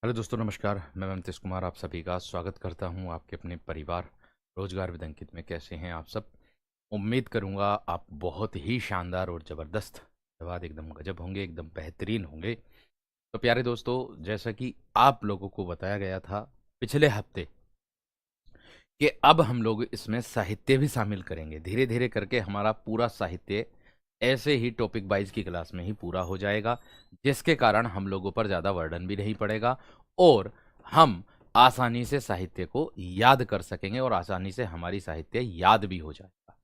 Hello दोस्तों, नमस्कार। मैं नीतीश कुमार आप सभी का स्वागत करता हूं आपके अपने परिवार रोजगार विद अंकित में। कैसे हैं आप सब? उम्मीद करूंगा आप बहुत ही शानदार और ज़बरदस्त जवाब एकदम गजब होंगे, एकदम बेहतरीन होंगे। तो प्यारे दोस्तों, जैसा कि आप लोगों को बताया गया था पिछले हफ्ते कि अब हम लोग इसमें साहित्य भी शामिल करेंगे। धीरे धीरे करके हमारा पूरा साहित्य ऐसे ही टॉपिक वाइज की क्लास में ही पूरा हो जाएगा, जिसके कारण हम लोगों पर ज़्यादा वर्डन भी नहीं पड़ेगा और हम आसानी से साहित्य को याद कर सकेंगे और आसानी से हमारी साहित्य याद भी हो जाएगा।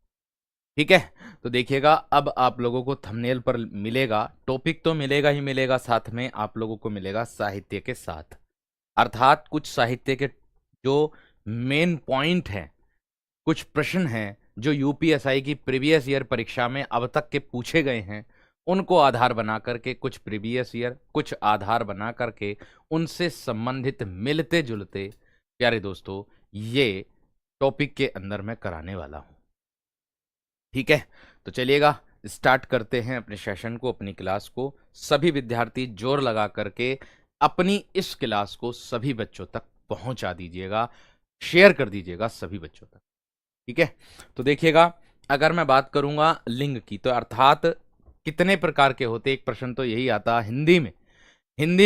ठीक है, तो देखिएगा, अब आप लोगों को थंबनेल पर मिलेगा टॉपिक, तो मिलेगा ही मिलेगा, साथ में आप लोगों को मिलेगा साहित्य के साथ, अर्थात कुछ साहित्य के जो मेन पॉइंट हैं, कुछ प्रश्न हैं जो यूपीएसआई की प्रीवियस ईयर परीक्षा में अब तक के पूछे गए हैं, उनको आधार बना करके, कुछ प्रीवियस ईयर कुछ आधार बना करके उनसे संबंधित मिलते जुलते प्यारे दोस्तों ये टॉपिक के अंदर मैं कराने वाला हूं। ठीक है, तो चलिएगा स्टार्ट करते हैं अपने सेशन को, अपनी क्लास को। सभी विद्यार्थी जोर लगा करके अपनी इस क्लास को सभी बच्चों तक पहुंचा दीजिएगा, शेयर कर दीजिएगा सभी बच्चों तक। ठीक है, तो देखिएगा, अगर मैं बात करूंगा लिंग की, तो अर्थात कितने प्रकार के होते, एक प्रश्न तो यही आता हिंदी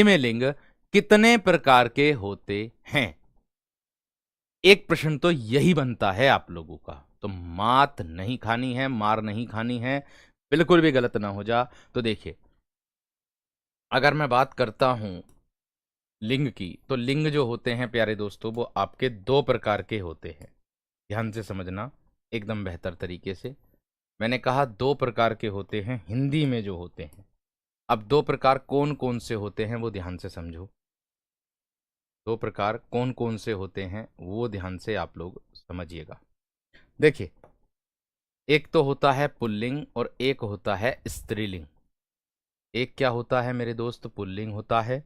में लिंग कितने प्रकार के होते हैं। एक प्रश्न तो यही बनता है आप लोगों का, तो मात नहीं खानी है, मार नहीं खानी है, बिल्कुल भी गलत ना हो जा। तो देखिए, अगर मैं बात करता हूं लिंग की, तो लिंग जो होते हैं प्यारे दोस्तों वो आपके दो प्रकार के होते हैं। ध्यान से समझना एकदम बेहतर तरीके से। मैंने कहा दो प्रकार के होते हैं हिंदी में जो होते हैं। अब दो प्रकार कौन कौन से होते हैं वो ध्यान से समझो। दो प्रकार कौन कौन से होते हैं वो ध्यान से आप लोग समझिएगा। देखिए, एक तो होता है पुल्लिंग और एक होता है स्त्रीलिंग। एक क्या होता है मेरे दोस्त? पुल्लिंग होता है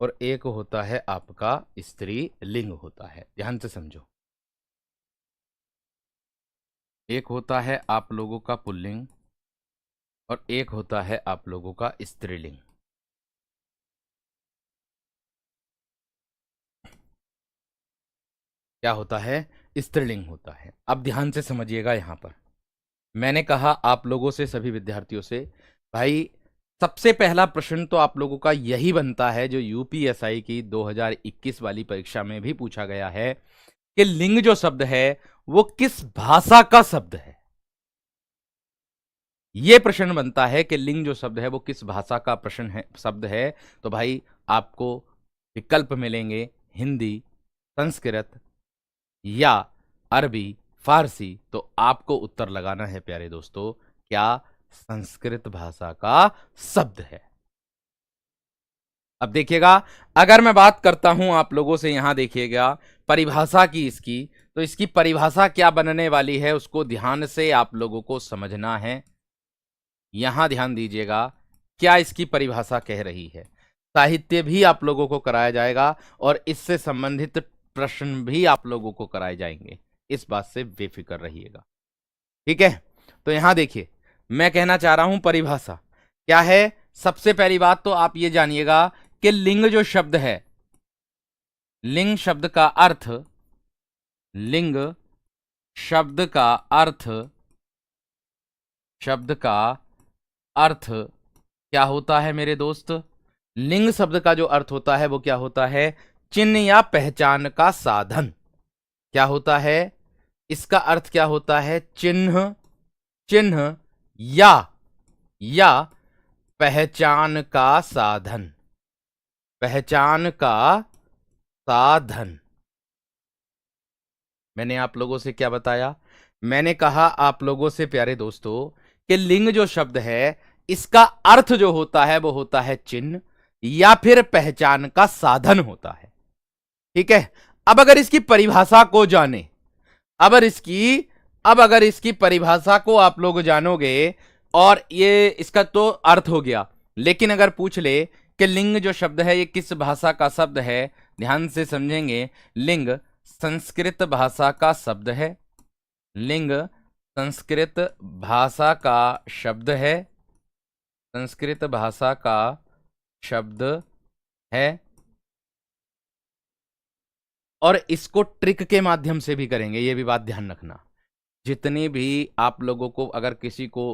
और एक होता है आपका स्त्रीलिंग होता है। ध्यान से समझो, एक होता है आप लोगों का पुल्लिंग और एक होता है आप लोगों का स्त्रीलिंग। क्या होता है? स्त्रीलिंग होता है। अब ध्यान से समझिएगा, यहां पर मैंने कहा आप लोगों से, सभी विद्यार्थियों से, भाई सबसे पहला प्रश्न तो आप लोगों का यही बनता है जो यूपीएसआई की 2021 वाली परीक्षा में भी पूछा गया है कि लिंग जो शब्द है वो किस भाषा का शब्द है। यह प्रश्न बनता है कि लिंग जो शब्द है वो किस भाषा का प्रश्न है, शब्द है। तो भाई आपको विकल्प मिलेंगे हिंदी, संस्कृत या अरबी, फारसी। तो आपको उत्तर लगाना है प्यारे दोस्तों, क्या संस्कृत भाषा का शब्द है। अब देखिएगा, अगर मैं बात करता हूं आप लोगों से, यहां देखिएगा परिभाषा की इसकी, तो इसकी परिभाषा क्या बनने वाली है उसको ध्यान से आप लोगों को समझना है। यहां ध्यान दीजिएगा, क्या इसकी परिभाषा कह रही है। साहित्य भी आप लोगों को कराया जाएगा और इससे संबंधित प्रश्न भी आप लोगों को कराए जाएंगे, इस बात से बेफिक्र रहिएगा। ठीक है, तो यहां देखिए, मैं कहना चाह रहा हूं परिभाषा क्या है। सबसे पहली बात तो आप ये जानिएगा कि लिंग जो शब्द है, लिंग शब्द का अर्थ, लिंग शब्द का अर्थ, शब्द का अर्थ क्या होता है मेरे दोस्त? लिंग शब्द का जो अर्थ होता है वो क्या होता है? चिन्ह या पहचान का साधन। क्या होता है? इसका अर्थ क्या होता है? चिन्ह, चिन्ह या पहचान का साधन, पहचान का साधन। मैंने आप लोगों से क्या बताया? मैंने कहा आप लोगों से प्यारे दोस्तों कि लिंग जो शब्द है इसका अर्थ जो होता है वो होता है चिन्ह या फिर पहचान का साधन होता है। ठीक है, अब अगर इसकी परिभाषा को जाने, अगर इसकी परिभाषा को आप लोग जानोगे, और ये इसका तो अर्थ हो गया, लेकिन अगर पूछ ले कि लिंग जो शब्द है ये किस भाषा का शब्द है, ध्यान से समझेंगे। लिंग संस्कृत भाषा का शब्द है, लिंग संस्कृत भाषा का शब्द है, संस्कृत भाषा का शब्द है। और इसको ट्रिक के माध्यम से भी करेंगे, ये भी बात ध्यान रखना। जितनी भी आप लोगों को अगर किसी को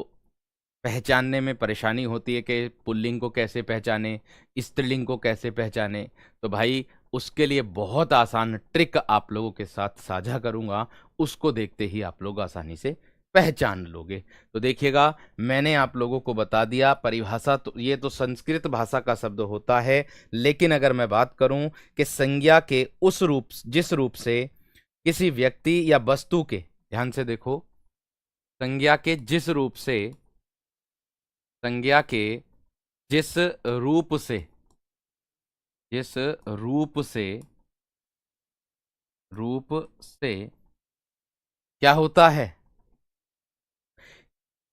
पहचानने में परेशानी होती है कि पुल्लिंग को कैसे पहचाने, स्त्रीलिंग को कैसे पहचाने, तो भाई उसके लिए बहुत आसान ट्रिक आप लोगों के साथ साझा करूंगा। उसको देखते ही आप लोग आसानी से पहचान लोगे। तो देखिएगा, मैंने आप लोगों को बता दिया परिभाषा। तो ये तो संस्कृत भाषा का शब्द होता है, लेकिन अगर मैं बात करूं कि संज्ञा के उस रूप, जिस रूप से किसी व्यक्ति या वस्तु के, ध्यान से देखो, संज्ञा के जिस रूप से, संज्ञा के जिस रूप से, जिस रूप से, रूप से क्या होता है,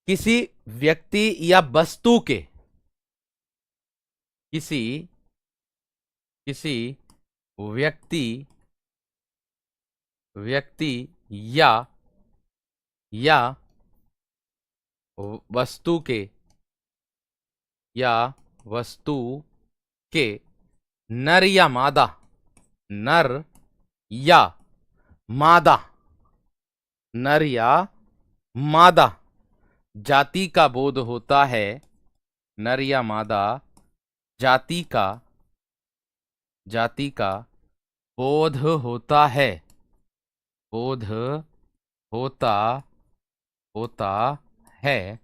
किसी व्यक्ति या वस्तु के, किसी किसी व्यक्ति व्यक्ति या वस्तु के, या वस्तु के नर या मादा, नर या मादा, नर या मादा जाति का बोध होता है, नर या मादा जाति का बोध होता है, बोध होता होता है,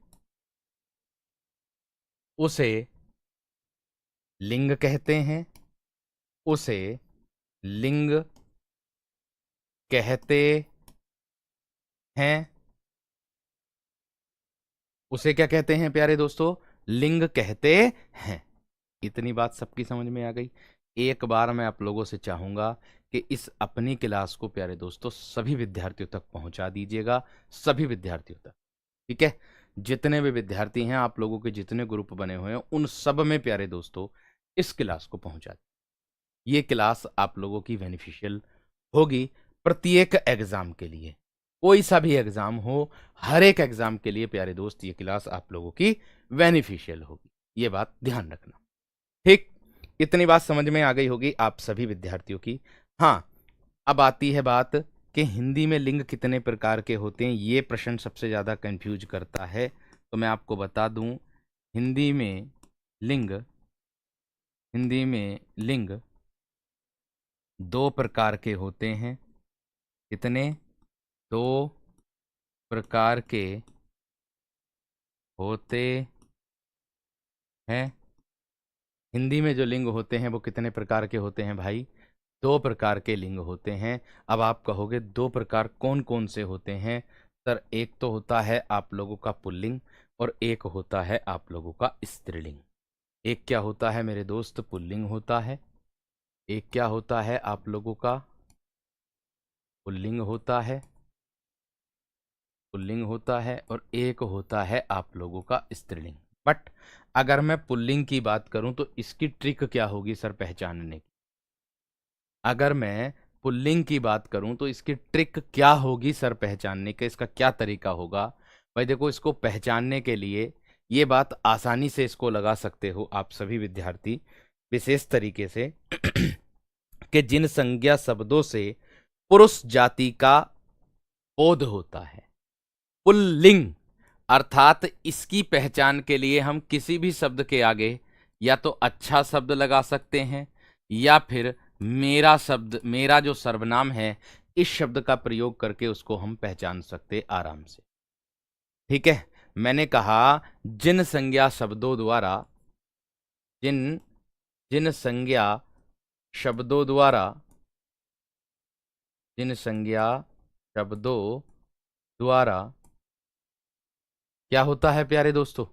उसे लिंग कहते हैं, उसे लिंग कहते हैं। उसे क्या कहते हैं प्यारे दोस्तों? लिंग कहते हैं। इतनी बात सबकी समझ में आ गई। एक बार मैं आप लोगों से चाहूंगा कि इस अपनी क्लास को प्यारे दोस्तों सभी विद्यार्थियों तक पहुंचा दीजिएगा, सभी विद्यार्थियों तक, ठीक है? जितने भी विद्यार्थी हैं, आप लोगों के जितने ग्रुप बने हुए हैं, उन सब में प्यारे दोस्तों इस क्लास को पहुंचा दीजिए। ये क्लास आप लोगों की बेनिफिशियल होगी प्रत्येक एग्जाम के लिए, कोई सा भी एग्जाम हो, हर एक एग्जाम के लिए प्यारे दोस्त ये क्लास आप लोगों की बेनिफिशियल होगी। ये बात ध्यान रखना, ठीक? इतनी बात समझ में आ गई होगी आप सभी विद्यार्थियों की। हाँ, अब आती है बात कि हिंदी में लिंग कितने प्रकार के होते हैं। ये प्रश्न सबसे ज़्यादा कंफ्यूज करता है, तो मैं आपको बता दूं, हिंदी में लिंग 2 प्रकार के होते हैं। कितने? 2 प्रकार के होते हैं। हिंदी में जो लिंग होते हैं वो कितने प्रकार के होते हैं भाई? 2 प्रकार के लिंग होते हैं। अब आप कहोगे 2 प्रकार कौन कौन से होते हैं सर? एक तो होता है आप लोगों का पुल्लिंग, और एक होता है आप लोगों का स्त्रीलिंग। एक क्या होता है मेरे दोस्त? पुल्लिंग होता है। एक क्या होता है आप लोगों का? पुल्लिंग होता है, पुल्लिंग होता है, और एक होता है आप लोगों का स्त्रीलिंग। बट अगर मैं पुल्लिंग की बात करूं तो इसकी ट्रिक क्या होगी सर पहचानने की? अगर मैं पुल्लिंग की बात करूं तो इसकी ट्रिक क्या होगी सर पहचानने का? इसका क्या तरीका होगा? भाई देखो, इसको पहचानने के लिए ये बात आसानी से इसको लगा सकते हो आप सभी विद्यार्थी विशेष तरीके से कि जिन संज्ञा शब्दों से पुरुष जाति का बोध होता है, पुल्लिंग, अर्थात इसकी पहचान के लिए हम किसी भी शब्द के आगे या तो अच्छा शब्द लगा सकते हैं, या फिर मेरा शब्द, मेरा जो सर्वनाम है, इस शब्द का प्रयोग करके उसको हम पहचान सकते आराम से, ठीक है? मैंने कहा जिन संज्ञा शब्दों द्वारा, जिन जिन संज्ञा शब्दों द्वारा, जिन संज्ञा शब्दों द्वारा क्या होता है प्यारे दोस्तों?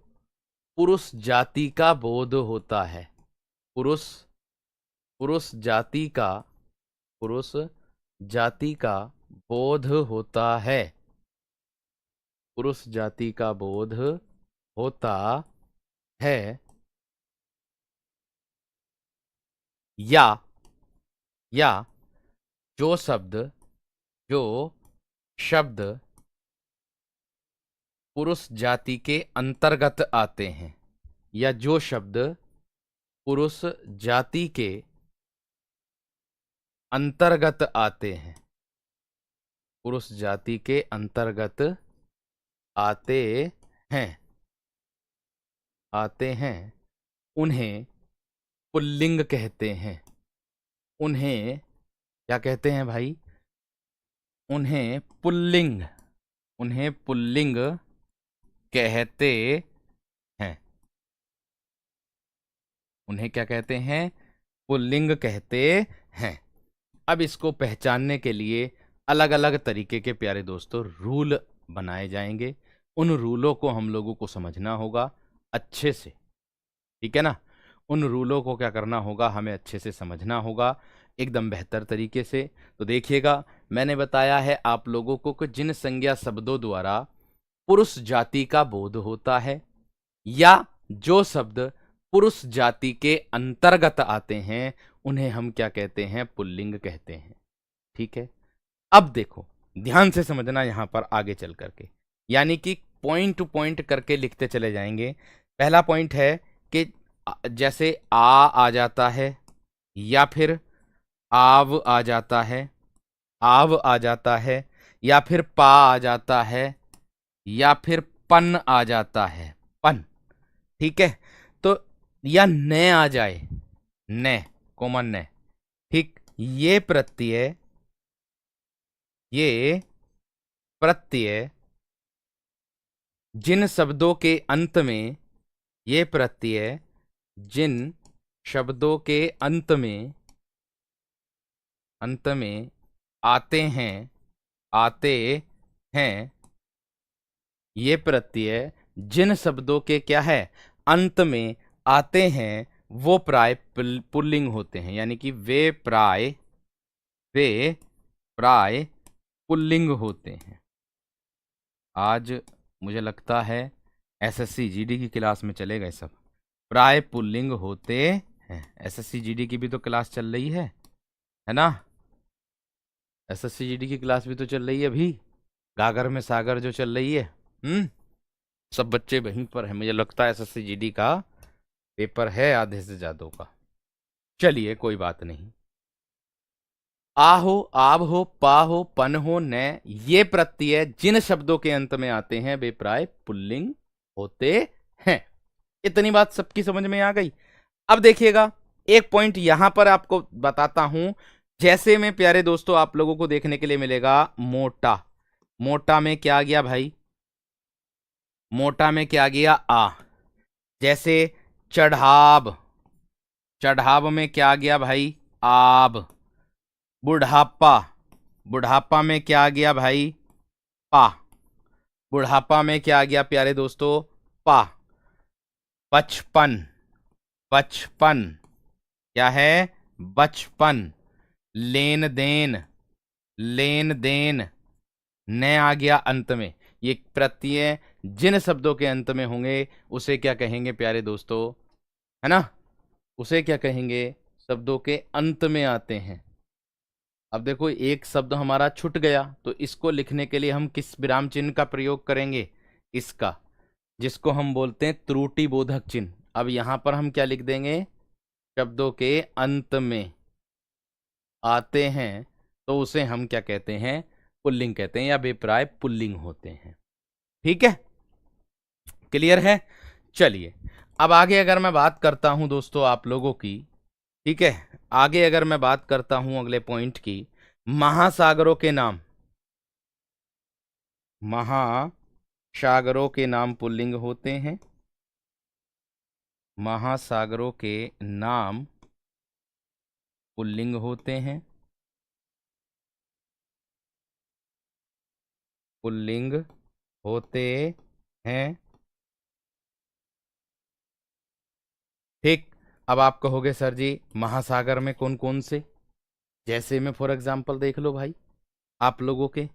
पुरुष जाति का बोध होता है। पुरुष पुरुष जाति का पुरुष जाति का बोध होता है। पुरुष जाति का बोध होता है, या जो शब्द पुरुष जाति के अंतर्गत आते हैं, या जो शब्द पुरुष जाति के अंतर्गत आते हैं, पुरुष जाति के अंतर्गत आते हैं, आते हैं, उन्हें पुल्लिंग कहते हैं। उन्हें क्या कहते हैं भाई? उन्हें पुल्लिंग, उन्हें पुल्लिंग कहते हैं। उन्हें क्या कहते हैं? पुल्लिंग कहते हैं। अब इसको पहचानने के लिए अलग अलग तरीके के प्यारे दोस्तों रूल बनाए जाएंगे। उन रूलों को हम लोगों को समझना होगा अच्छे से, ठीक है ना? उन रूलों को क्या करना होगा? हमें अच्छे से समझना होगा एकदम बेहतर तरीके से। तो देखिएगा, मैंने बताया है आप लोगों को कि जिन संज्ञा शब्दों द्वारा पुरुष जाति का बोध होता है या जो शब्द पुरुष जाति के अंतर्गत आते हैं उन्हें हम क्या कहते हैं? पुल्लिंग कहते हैं। ठीक है, अब देखो ध्यान से समझना यहां पर आगे चल करके, यानी कि पॉइंट टू पॉइंट करके लिखते चले जाएंगे। पहला पॉइंट है कि जैसे आ जाता है या फिर आव आ जाता है, आव आ जाता है, या फिर पा आ जाता है, या फिर पन आ जाता है, पन। ठीक है, तो या न आ जाए, न, कॉमन न। ठीक, ये प्रत्यय, ये प्रत्यय जिन शब्दों के अंत में, ये प्रत्यय जिन शब्दों के अंत में आते हैं, आते हैं, ये प्रत्यय जिन शब्दों के क्या है? अंत में आते हैं, वो प्राय पुल्लिंग होते हैं, यानी कि वे प्राय पुल्लिंग होते हैं। आज मुझे लगता है एसएससी जीडी की क्लास में चले गए सब, प्राय पुल्लिंग होते हैं। एसएससी जीडी की भी तो क्लास चल रही है ना? एसएससी जीडी की क्लास भी तो चल रही है अभी, गागर में सागर जो चल रही है। सब बच्चे वहीं पर हैं, मुझे लगता है एसएससी जीडी का पेपर है आधे से ज्यादा का। चलिए कोई बात नहीं। आ हो, आव हो, पा हो, पन हो, न, ये प्रत्यय जिन शब्दों के अंत में आते हैं वे प्राय पुल्लिंग होते हैं। इतनी बात सबकी समझ में आ गई? अब देखिएगा, एक पॉइंट यहां पर आपको बताता हूं। जैसे में प्यारे दोस्तों आप लोगों को देखने के लिए मिलेगा मोटा, मोटा में क्या आ गया भाई? मोटा में क्या आ गया? आ। जैसे चढ़ाव, चढ़ाव में क्या आ गया भाई? आब। बुढ़ापा, बुढ़ापा में क्या आ गया भाई? पा। बुढ़ापा में क्या आ गया प्यारे दोस्तों? पा। बचपन, बचपन क्या है? बचपन। लेन देन, लेन देन, न आ गया अंत में। ये प्रत्यय जिन शब्दों के अंत में होंगे उसे क्या कहेंगे प्यारे दोस्तों? है ना? उसे क्या कहेंगे? शब्दों के अंत में आते हैं। अब देखो एक शब्द हमारा छूट गया, तो इसको लिखने के लिए हम किस विराम चिन्ह का प्रयोग करेंगे? इसका, जिसको हम बोलते हैं त्रुटि बोधक चिन्ह। अब यहां पर हम क्या लिख देंगे? शब्दों के अंत में आते हैं तो उसे हम क्या कहते हैं? पुल्लिंग कहते हैं, या अभिप्राय पुल्लिंग होते हैं। ठीक है, क्लियर है? चलिए अब आगे अगर मैं बात करता हूं दोस्तों आप लोगों की, ठीक है, आगे अगर मैं बात करता हूं अगले पॉइंट की, महासागरों के नाम, महासागरों के नाम पुल्लिंग होते हैं। महासागरों के नाम पुल्लिंग होते हैं, पुल्लिंग होते हैं। ठीक, अब आप कहोगे सर जी महासागर में कौन कौन से? जैसे में फॉर एग्जांपल देख लो भाई आप लोगों के,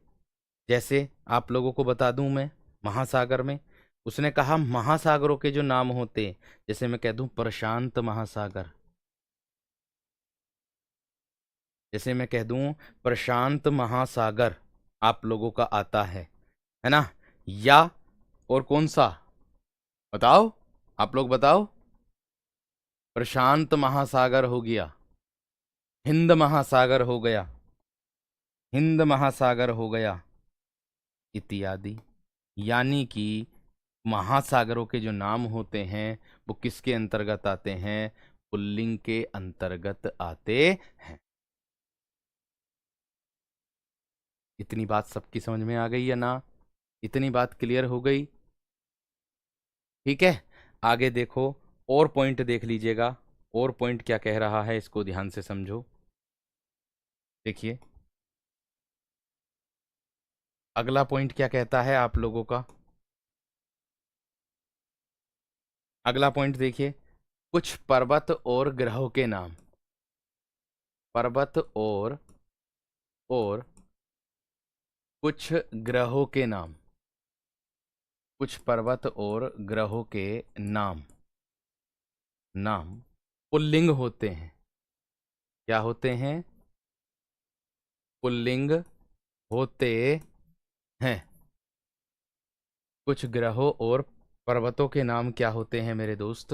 जैसे आप लोगों को बता दूं मैं, महासागर में उसने कहा महासागरों के जो नाम होते, जैसे मैं कह दूं प्रशांत महासागर, जैसे मैं कह दूं प्रशांत महासागर आप लोगों का आता है ना? या और कौन सा बताओ, आप लोग बताओ। प्रशांत महासागर हो गया, हिंद महासागर हो गया, हिंद महासागर हो गया इत्यादि। यानी कि महासागरों के जो नाम होते हैं वो किसके अंतर्गत आते हैं? पुल्लिंग के अंतर्गत आते हैं। इतनी बात सबकी समझ में आ गई या ना? इतनी बात क्लियर हो गई? ठीक है, आगे देखो, और पॉइंट देख लीजिएगा। और पॉइंट क्या कह रहा है, इसको ध्यान से समझो। देखिए अगला पॉइंट क्या कहता है आप लोगों का। अगला पॉइंट देखिए, कुछ पर्वत और ग्रहों के नाम। पर्वत और कुछ ग्रहों के नाम। कुछ पर्वत और ग्रहों के नाम, नाम पुल्लिंग होते हैं। क्या होते हैं? पुल्लिंग होते हैं। कुछ ग्रहों और पर्वतों के नाम क्या होते हैं मेरे दोस्त?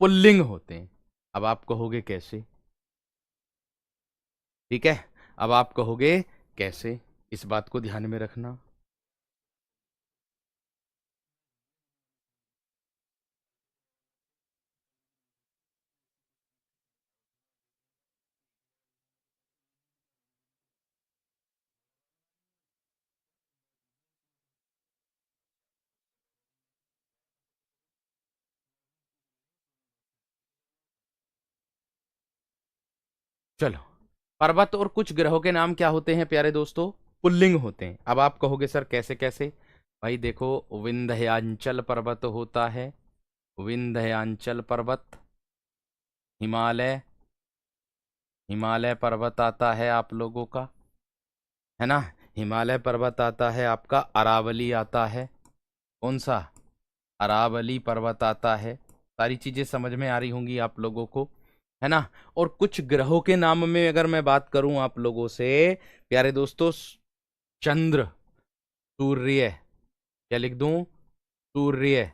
पुल्लिंग होते हैं। अब आप कहोगे कैसे? ठीक है, अब आप कहोगे कैसे, इस बात को ध्यान में रखना। चलो, पर्वत और कुछ ग्रहों के नाम क्या होते हैं प्यारे दोस्तों? पुल्लिंग होते हैं। अब आप कहोगे सर कैसे कैसे? भाई देखो, विंध्याचल पर्वत होता है, विंध्याचल पर्वत। हिमालय, हिमालय पर्वत आता है आप लोगों का, है ना? हिमालय पर्वत आता है आपका, अरावली आता है। कौन सा? अरावली पर्वत आता है। सारी चीजें समझ में आ रही होंगी आप लोगों को, है ना? और कुछ ग्रहों के नाम में अगर मैं बात करूं आप लोगों से प्यारे दोस्तों, चंद्र, सूर्य, क्या लिख दूं? सूर्य,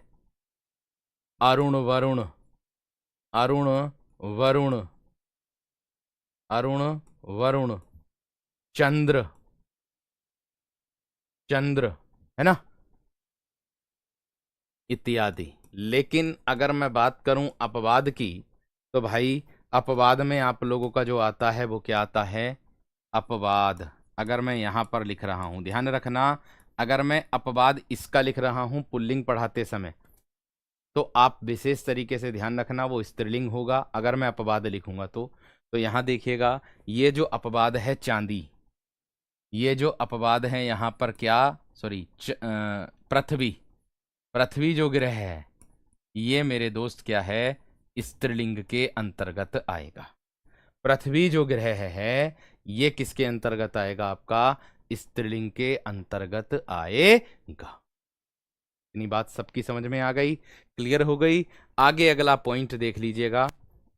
अरुण वरुण, अरुण वरुण, अरुण वरुण, चंद्र, चंद्र, है ना, इत्यादि। लेकिन अगर मैं बात करूं अपवाद की, तो भाई अपवाद में आप लोगों का जो आता है वो क्या आता है? अपवाद। अगर मैं यहां पर लिख रहा हूं, ध्यान रखना, अगर मैं अपवाद इसका लिख रहा हूं पुल्लिंग पढ़ाते समय, तो आप विशेष तरीके से ध्यान रखना, वो स्त्रीलिंग होगा अगर मैं अपवाद लिखूंगा तो यहां देखिएगा, ये जो अपवाद है चांदी, ये जो अपवाद है यहां पर क्या, सॉरी, पृथ्वी, पृथ्वी जो ग्रह है, ये मेरे दोस्त क्या है? स्त्रीलिंग के अंतर्गत आएगा। पृथ्वी जो ग्रह है ये किसके अंतर्गत आएगा? आपका स्त्रीलिंग के अंतर्गत आएगा। इतनी बात सबकी समझ में आ गई, क्लियर हो गई? आगे अगला पॉइंट देख लीजिएगा।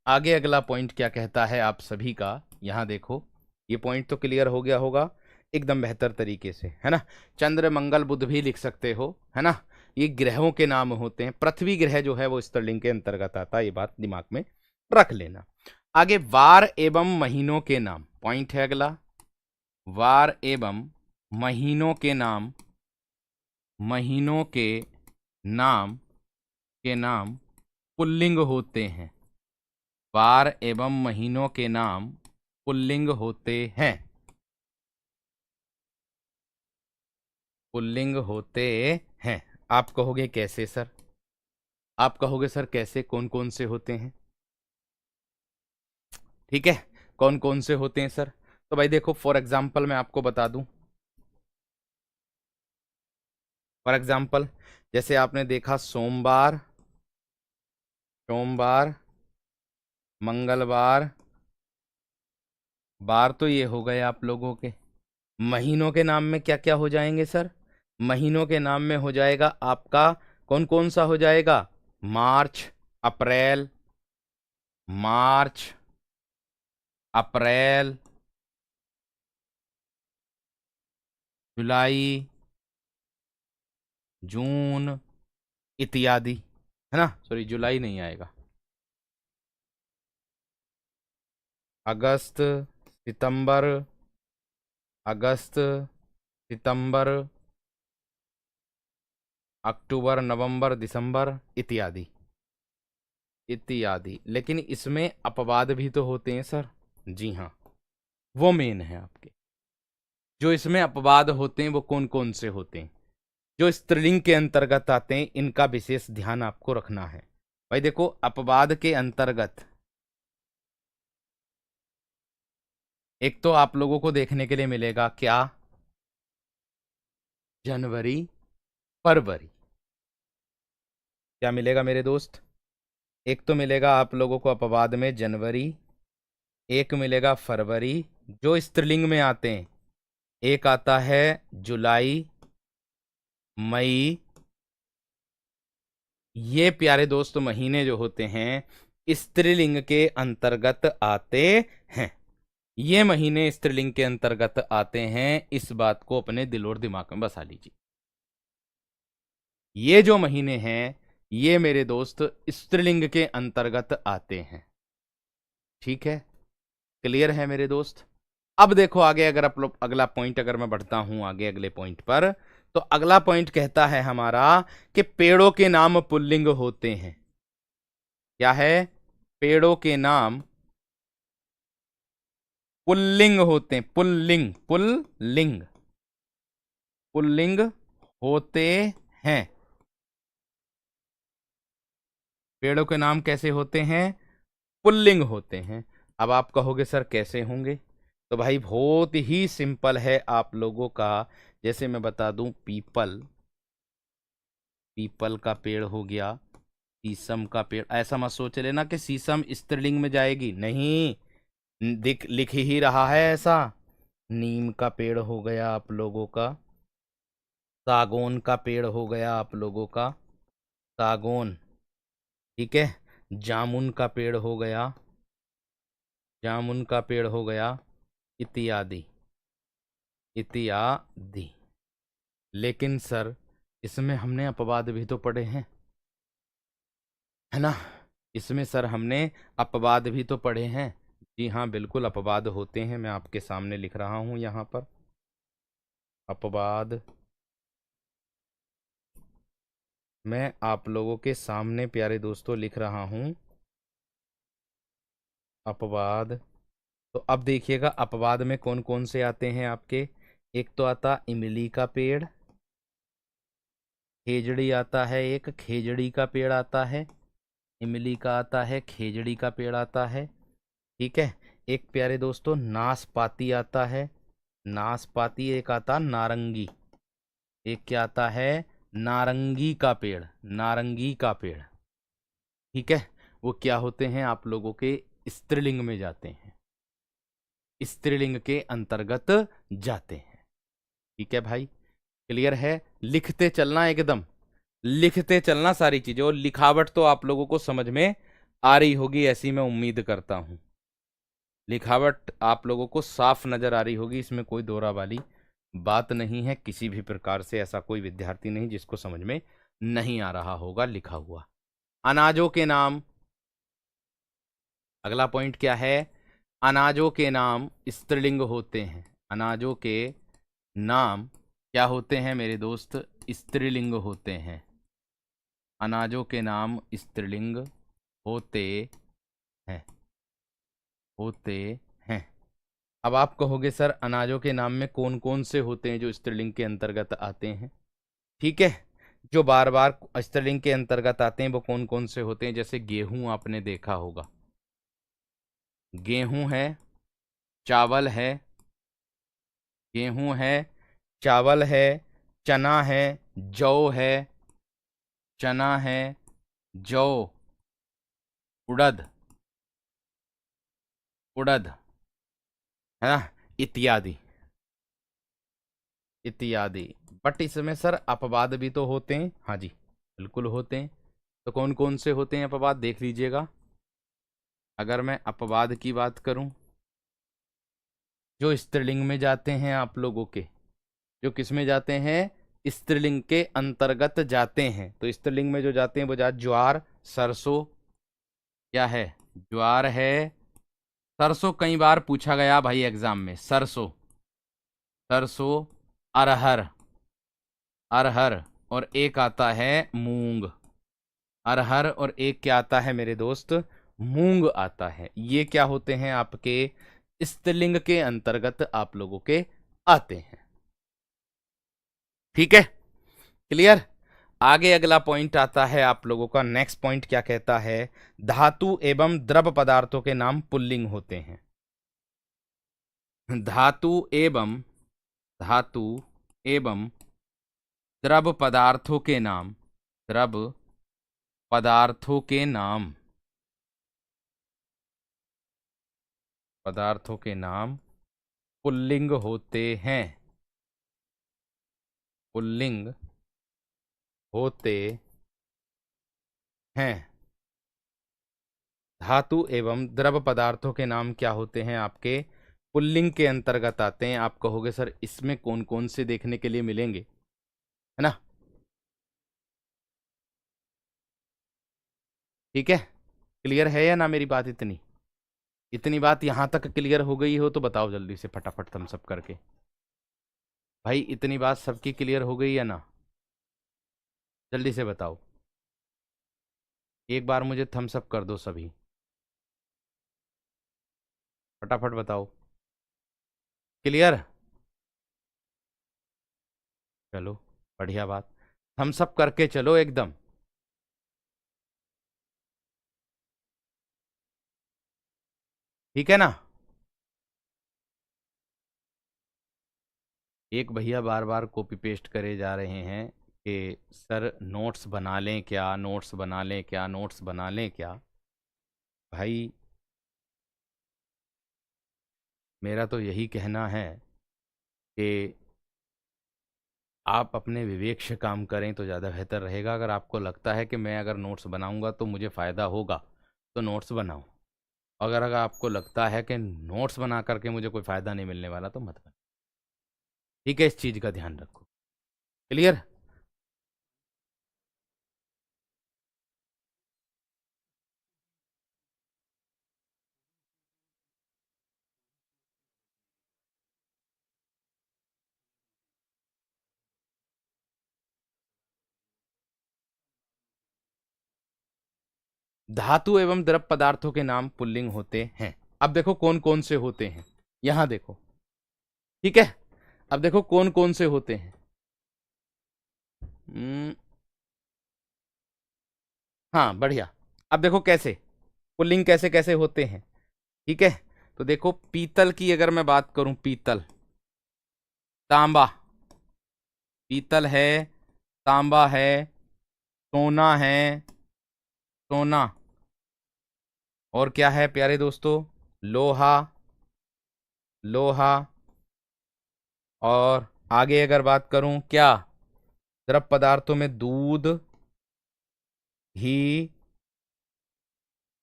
आगे अगला पॉइंट क्या कहता है आप सभी का, यहां देखो। ये पॉइंट तो क्लियर हो गया होगा एकदम बेहतर तरीके से, है ना? चंद्र मंगल बुध भी लिख सकते हो, है ना? ये ग्रहों के नाम होते हैं। पृथ्वी ग्रह जो है वो स्त्रीलिंग के अंतर्गत आता है, ये बात दिमाग में रख लेना। आगे वार एवं महीनों के नाम, पॉइंट है अगला। वार एवं महीनों के नाम, महीनों के नाम पुल्लिंग होते हैं। वार एवं महीनों के नाम पुल्लिंग होते हैं। पुल्लिंग होते हैं। आप कहोगे कैसे सर? आप कहोगे सर कैसे, कौन कौन से होते हैं? ठीक है, कौन कौन से होते हैं सर? तो भाई देखो, फॉर एग्जाम्पल मैं आपको बता दूं। फॉर एग्जाम्पल, जैसे आपने देखा सोमवार, सोमवार, मंगलवार, बार तो ये हो गए आप लोगों के। महीनों के नाम में क्या क्या हो जाएंगे सर? महीनों के नाम में हो जाएगा आपका, कौन कौन सा हो जाएगा? मार्च, अप्रैल, मार्च, अप्रैल, जुलाई, जून, इत्यादि, है ना? सॉरी, जुलाई नहीं आएगा। अगस्त, सितंबर, अगस्त, सितंबर, अक्टूबर, नवंबर, दिसंबर इत्यादि इत्यादि। लेकिन इसमें अपवाद भी तो होते हैं सर। जी हाँ, वो मेन है आपके। जो इसमें अपवाद होते हैं वो कौन कौन से होते हैं, जो स्त्रीलिंग के अंतर्गत आते हैं, इनका विशेष ध्यान आपको रखना है। भाई देखो, अपवाद के अंतर्गत एक तो आप लोगों को देखने के लिए मिलेगा क्या, जनवरी, फरवरी। क्या मिलेगा मेरे दोस्त? एक तो मिलेगा आप लोगों को अपवाद में जनवरी, एक मिलेगा फरवरी जो स्त्रीलिंग में आते हैं, एक आता है जुलाई, मई। ये प्यारे दोस्त महीने जो होते हैं स्त्रीलिंग के अंतर्गत आते हैं। ये महीने स्त्रीलिंग के अंतर्गत आते हैं, इस बात को अपने दिल और दिमाग में बसा लीजिए। ये जो महीने हैं ये मेरे दोस्त स्त्रीलिंग के अंतर्गत आते हैं। ठीक है, क्लियर है मेरे दोस्त? अब देखो आगे, अगर आप लोग अगला पॉइंट, अगर मैं बढ़ता हूं आगे अगले पॉइंट पर, तो अगला पॉइंट कहता है हमारा कि पेड़ों के नाम पुल्लिंग होते हैं। क्या है? पेड़ों के नाम पुल्लिंग होते हैं। पुल्लिंग, पुल्लिंग, पुल्लिंग होते हैं। पेड़ों के नाम कैसे होते हैं? पुल्लिंग होते हैं। अब आप कहोगे सर कैसे होंगे? तो भाई बहुत ही सिंपल है आप लोगों का। जैसे मैं बता दूं, पीपल, पीपल का पेड़ हो गया, शीशम का पेड़। ऐसा मत सोच लेना कि शीशम स्त्रीलिंग में जाएगी, नहीं, दिख लिख ही रहा है ऐसा। नीम का पेड़ हो गया आप लोगों का, सागौन का पेड़ हो गया आप लोगों का, सागौन। ठीक है, जामुन का पेड़ हो गया, जामुन का पेड़ हो गया, इत्यादि इत्यादि। लेकिन सर इसमें हमने अपवाद भी तो पढ़े हैं, है ना? इसमें सर हमने अपवाद भी तो पढ़े हैं। जी हाँ, बिल्कुल अपवाद होते हैं। मैं आपके सामने लिख रहा हूं यहां पर अपवाद। मैं आप लोगों के सामने प्यारे दोस्तों लिख रहा हूं अपवाद। तो अब देखिएगा अपवाद में कौन कौन से आते हैं आपके। एक तो आता इमली का पेड़, खेजड़ी आता है, एक खेजड़ी का पेड़ आता है, इमली का आता है, खेजड़ी का पेड़ आता है। ठीक है, एक प्यारे दोस्तों नाशपाती आता है, नाशपाती। एक आता नारंगी, एक क्या आता है, नारंगी का पेड़, नारंगी का पेड़। ठीक है, वो क्या होते हैं आप लोगों के स्त्रीलिंग में जाते हैं, स्त्रीलिंग के अंतर्गत जाते हैं। ठीक है भाई, क्लियर है? लिखते चलना, एकदम लिखते चलना सारी चीजें। और लिखावट तो आप लोगों को समझ में आ रही होगी, ऐसी मैं उम्मीद करता हूं। लिखावट आप लोगों को साफ नजर आ रही होगी, इसमें कोई दोहरा वाली बात नहीं है। किसी भी प्रकार से ऐसा कोई विद्यार्थी नहीं जिसको समझ में नहीं आ रहा होगा लिखा हुआ। अनाजों के नाम, अगला पॉइंट क्या है? अनाजों के नाम स्त्रीलिंग होते हैं। अनाजों के नाम क्या होते हैं मेरे दोस्त? स्त्रीलिंग होते हैं। अनाजों के नाम स्त्रीलिंग होते हैं, होते हैं। अब आप कहोगे सर अनाजों के नाम में कौन कौन से होते हैं जो स्त्रीलिंग के अंतर्गत आते हैं? ठीक है, जो बार बार स्त्रीलिंग के अंतर्गत आते हैं वो कौन कौन से होते हैं? जैसे गेहूं आपने देखा होगा, गेहूं है, चावल है, गेहूं है, चावल है, चना है, जौ है, चना है, जौ, उड़द, उड़द, है ना, इत्यादि इत्यादि। बट इसमें सर अपवाद भी तो होते हैं। हाँ जी, बिल्कुल होते हैं। तो कौन कौन से होते हैं अपवाद देख लीजिएगा। अगर मैं अपवाद की बात करूं, जो स्त्रीलिंग में जाते हैं आप लोगों के, जो किस में जाते हैं? स्त्रीलिंग के अंतर्गत जाते हैं। तो स्त्रीलिंग में जो जाते हैं वो ज्वार, सरसों, क्या है, ज्वार है, सरसों कई बार पूछा गया भाई एग्जाम में। सरसों, सरसों, अरहर, अरहर, और एक आता है मूंग। अरहर और एक क्या आता है मेरे दोस्त, मूंग आता है। ये क्या होते हैं आपके स्त्रीलिंग के अंतर्गत आप लोगों के आते हैं। ठीक है, क्लियर। आगे अगला पॉइंट आता है आप लोगों का, नेक्स्ट पॉइंट क्या कहता है, धातु एवं द्रव पदार्थों के नाम पुल्लिंग होते हैं। धातु एवं, धातु एवं द्रव पदार्थों के नाम, द्रव पदार्थों के नाम, पदार्थों के नाम पुल्लिंग होते हैं, पुल्लिंग होते हैं। धातु एवं द्रव पदार्थों के नाम क्या होते हैं आपके, पुल्लिंग के अंतर्गत आते हैं। आप कहोगे सर इसमें कौन कौन से देखने के लिए मिलेंगे, है ना। ठीक है, क्लियर है या ना मेरी बात। इतनी इतनी बात यहां तक क्लियर हो गई हो तो बताओ जल्दी से फटाफट थम्स अप करके। भाई इतनी बात सबकी क्लियर हो गई या ना, जल्दी से बताओ। एक बार मुझे थम्स अप कर दो सभी, फटाफट बताओ। क्लियर, चलो बढ़िया बात, थम्स अप करके चलो एकदम। ठीक है ना। एक भैया बार बार कॉपी पेस्ट करे जा रहे हैं कि सर नोट्स बना लें क्या, नोट्स बना लें क्या, नोट्स बना लें क्या। भाई मेरा तो यही कहना है कि आप अपने विवेक से काम करें तो ज़्यादा बेहतर रहेगा। अगर आपको लगता है कि मैं अगर नोट्स बनाऊंगा तो मुझे फ़ायदा होगा तो नोट्स बनाओ। अगर आपको लगता है कि नोट्स बना करके मुझे कोई फ़ायदा नहीं मिलने वाला तो मत बनाओ। ठीक है, इस चीज़ का ध्यान रखो। क्लियर। धातु एवं द्रव पदार्थों के नाम पुल्लिंग होते हैं। अब देखो कौन कौन से होते हैं, यहां देखो। ठीक है, अब देखो कौन कौन से होते हैं। हम्म, हाँ बढ़िया। अब देखो कैसे पुल्लिंग कैसे कैसे होते हैं। ठीक है, तो देखो पीतल की अगर मैं बात करूं, पीतल, तांबा, पीतल है, तांबा है, सोना है, सोना, और क्या है प्यारे दोस्तों, लोहा, लोहा, और आगे अगर बात करूं क्या, द्रव पदार्थों में दूध, घी,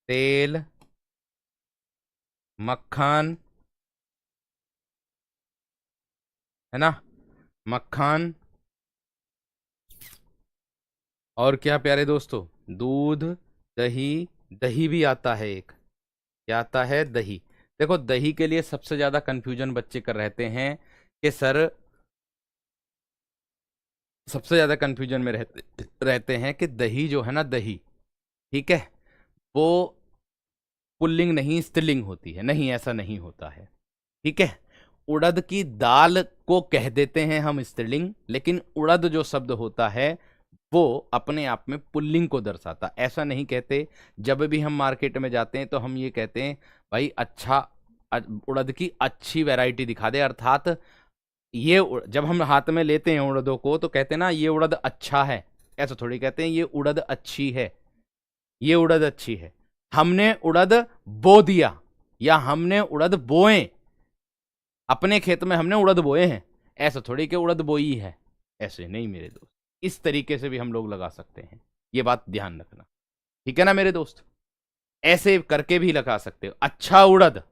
तेल, मक्खन, है ना, मक्खन, और क्या प्यारे दोस्तों, दूध, दही, दही भी आता है एक, क्या आता है, दही। देखो दही के लिए सबसे ज्यादा कंफ्यूजन बच्चे कर रहते हैं कि सर, सबसे ज्यादा कंफ्यूजन में रहते रहते हैं कि दही जो है ना, दही, ठीक है, वो पुल्लिंग नहीं स्त्रीलिंग होती है। नहीं, ऐसा नहीं होता है। ठीक है, उड़द की दाल को कह देते हैं हम स्त्रीलिंग, लेकिन उड़द जो शब्द होता है वो अपने आप में पुल्लिंग को दर्शाता, ऐसा नहीं कहते। जब भी हम मार्केट में जाते हैं तो हम ये कहते हैं भाई अच्छा उड़द की अच्छी वैरायटी दिखा दे, अर्थात ये जब हम हाथ में लेते हैं उड़दों को तो कहते हैं ना ये उड़द अच्छा है, ऐसा थोड़ी कहते हैं ये उड़द अच्छी है, ये उड़द अच्छी है। हमने उड़द बो दिया या हमने उड़द बोए, अपने खेत में हमने उड़द बोए हैं, ऐसा थोड़ी कि उड़द बोई है, ऐसे नहीं मेरे दोस्त। इस तरीके से भी हम लोग लगा सकते हैं, ये बात ध्यान रखना। ठीक है ना मेरे दोस्त, ऐसे करके भी लगा सकते हो। अच्छा उड़द,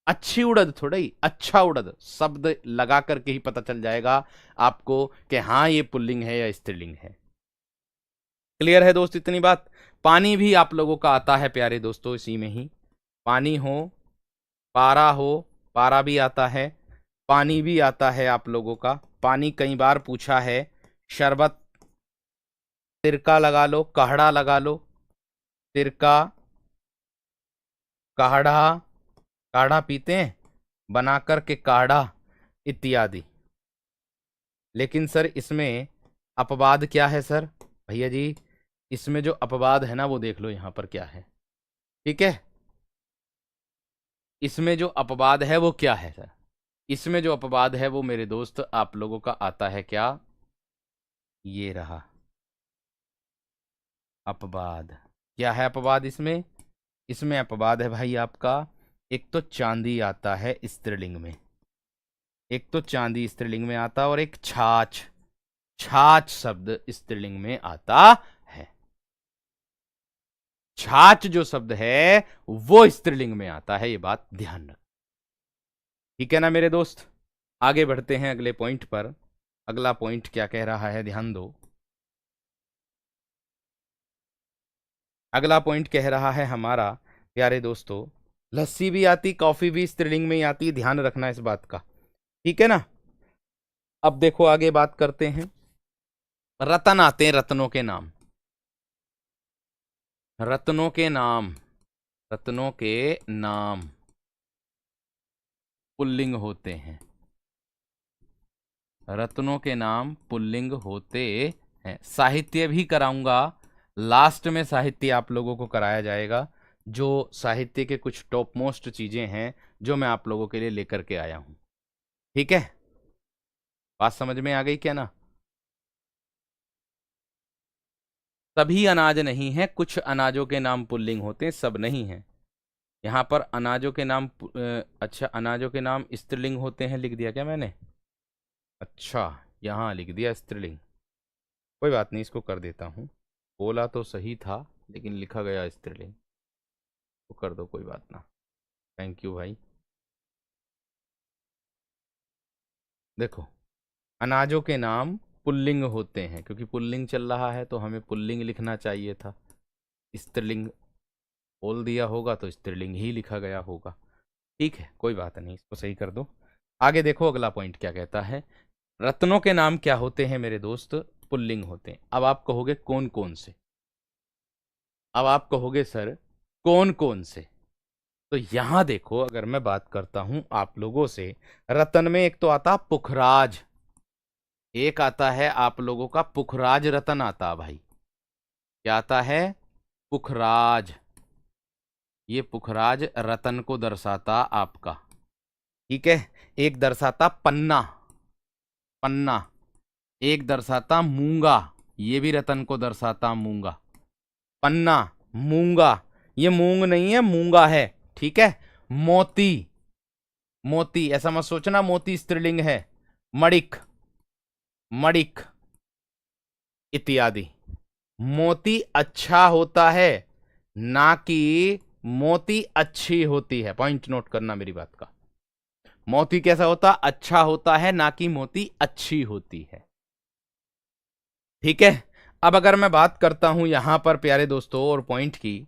अच्छी उड़द थोड़ा ही, अच्छा उड़द शब्द लगा करके ही पता चल जाएगा आपको कि हाँ ये पुल्लिंग है या स्त्रीलिंग है। क्लियर है दोस्त इतनी बात। पानी भी आप लोगों का आता है प्यारे दोस्तों, इसी में ही पानी हो, पारा हो, पारा भी आता है, पानी भी आता है आप लोगों का, पानी कई बार पूछा है, शरबत, तिरका लगा लो, काढ़ा लगा लो, तिरका, काढ़ा, काढ़ा पीते हैं बना कर के काढ़ा इत्यादि। लेकिन सर इसमें अपवाद क्या है सर? भैया जी इसमें जो अपवाद है ना वो देख लो यहाँ पर क्या है, ठीक है। इसमें जो अपवाद है वो क्या है सर? इसमें जो अपवाद है वो मेरे दोस्त आप लोगों का आता है क्या, ये रहा अपवाद। क्या है अपवाद इसमें? इसमें अपवाद है भाई आपका, एक तो चांदी आता है स्त्रीलिंग में, एक तो चांदी स्त्रीलिंग में आता, और एक छाछ, छाछ शब्द स्त्रीलिंग में आता है। छाछ जो शब्द है वो स्त्रीलिंग में आता है, ये बात ध्यान रख, ठीक है ना मेरे दोस्त। आगे बढ़ते हैं अगले पॉइंट पर। अगला पॉइंट क्या कह रहा है, ध्यान दो। अगला पॉइंट कह रहा है हमारा प्यारे दोस्तों, लस्सी भी आती, कॉफी भी स्त्रीलिंग में ही आती, ध्यान रखना इस बात का, ठीक है ना। अब देखो आगे बात करते हैं, रतन आते हैं, रत्नों के नाम, रत्नों के नाम, रत्नों के नाम पुल्लिंग होते हैं, रत्नों के नाम पुल्लिंग होते हैं। साहित्य भी कराऊंगा, लास्ट में साहित्य आप लोगों को कराया जाएगा, जो साहित्य के कुछ टॉप मोस्ट चीजें हैं जो मैं आप लोगों के लिए लेकर के आया हूं, ठीक है। बात समझ में आ गई क्या ना? सभी अनाज नहीं है, कुछ अनाजों के नाम पुल्लिंग होते हैं, सब नहीं है। यहाँ पर अनाजों के नाम अच्छा अनाजों के नाम स्त्रीलिंग होते हैं, लिख दिया क्या मैंने? अच्छा यहाँ लिख दिया स्त्रीलिंग, कोई बात नहीं, इसको कर देता हूँ। बोला तो सही था लेकिन लिखा गया स्त्रीलिंग, तो कर दो, कोई बात ना। थैंक यू भाई। देखो अनाजों के नाम पुल्लिंग होते हैं, क्योंकि पुल्लिंग चल रहा है तो हमें पुल्लिंग लिखना चाहिए था, स्त्रीलिंग बोल दिया होगा तो स्त्रीलिंग ही लिखा गया होगा, ठीक है, कोई बात नहीं, इसको सही कर दो। आगे देखो अगला पॉइंट क्या कहता है, रत्नों के नाम क्या होते हैं मेरे दोस्त, पुल्लिंग होते हैं। अब आप कहोगे कौन कौन से, अब आप कहोगे सर कौन कौन से, तो यहां देखो अगर मैं बात करता हूं आप लोगों से, रतन में एक तो आता पुखराज, एक आता है आप लोगों का पुखराज रतन आता भाई, क्या आता है? पुखराज, ये पुखराज रतन को दर्शाता आपका, ठीक है। एक दर्शाता पन्ना, पन्ना, एक दर्शाता मूंगा, ये भी रतन को दर्शाता मूंगा, पन्ना, मूंगा, ये मूंग नहीं है मूंगा है, ठीक है। मोती, मोती ऐसा मत सोचना मोती स्त्रीलिंग है, मणिक, मणिक इत्यादि। मोती अच्छा होता है ना कि मोती अच्छी होती है, पॉइंट नोट करना मेरी बात का। मोती कैसा होता? अच्छा होता है, ना कि मोती अच्छी होती है, ठीक है। अब अगर मैं बात करता हूं यहां पर प्यारे दोस्तों और पॉइंट की,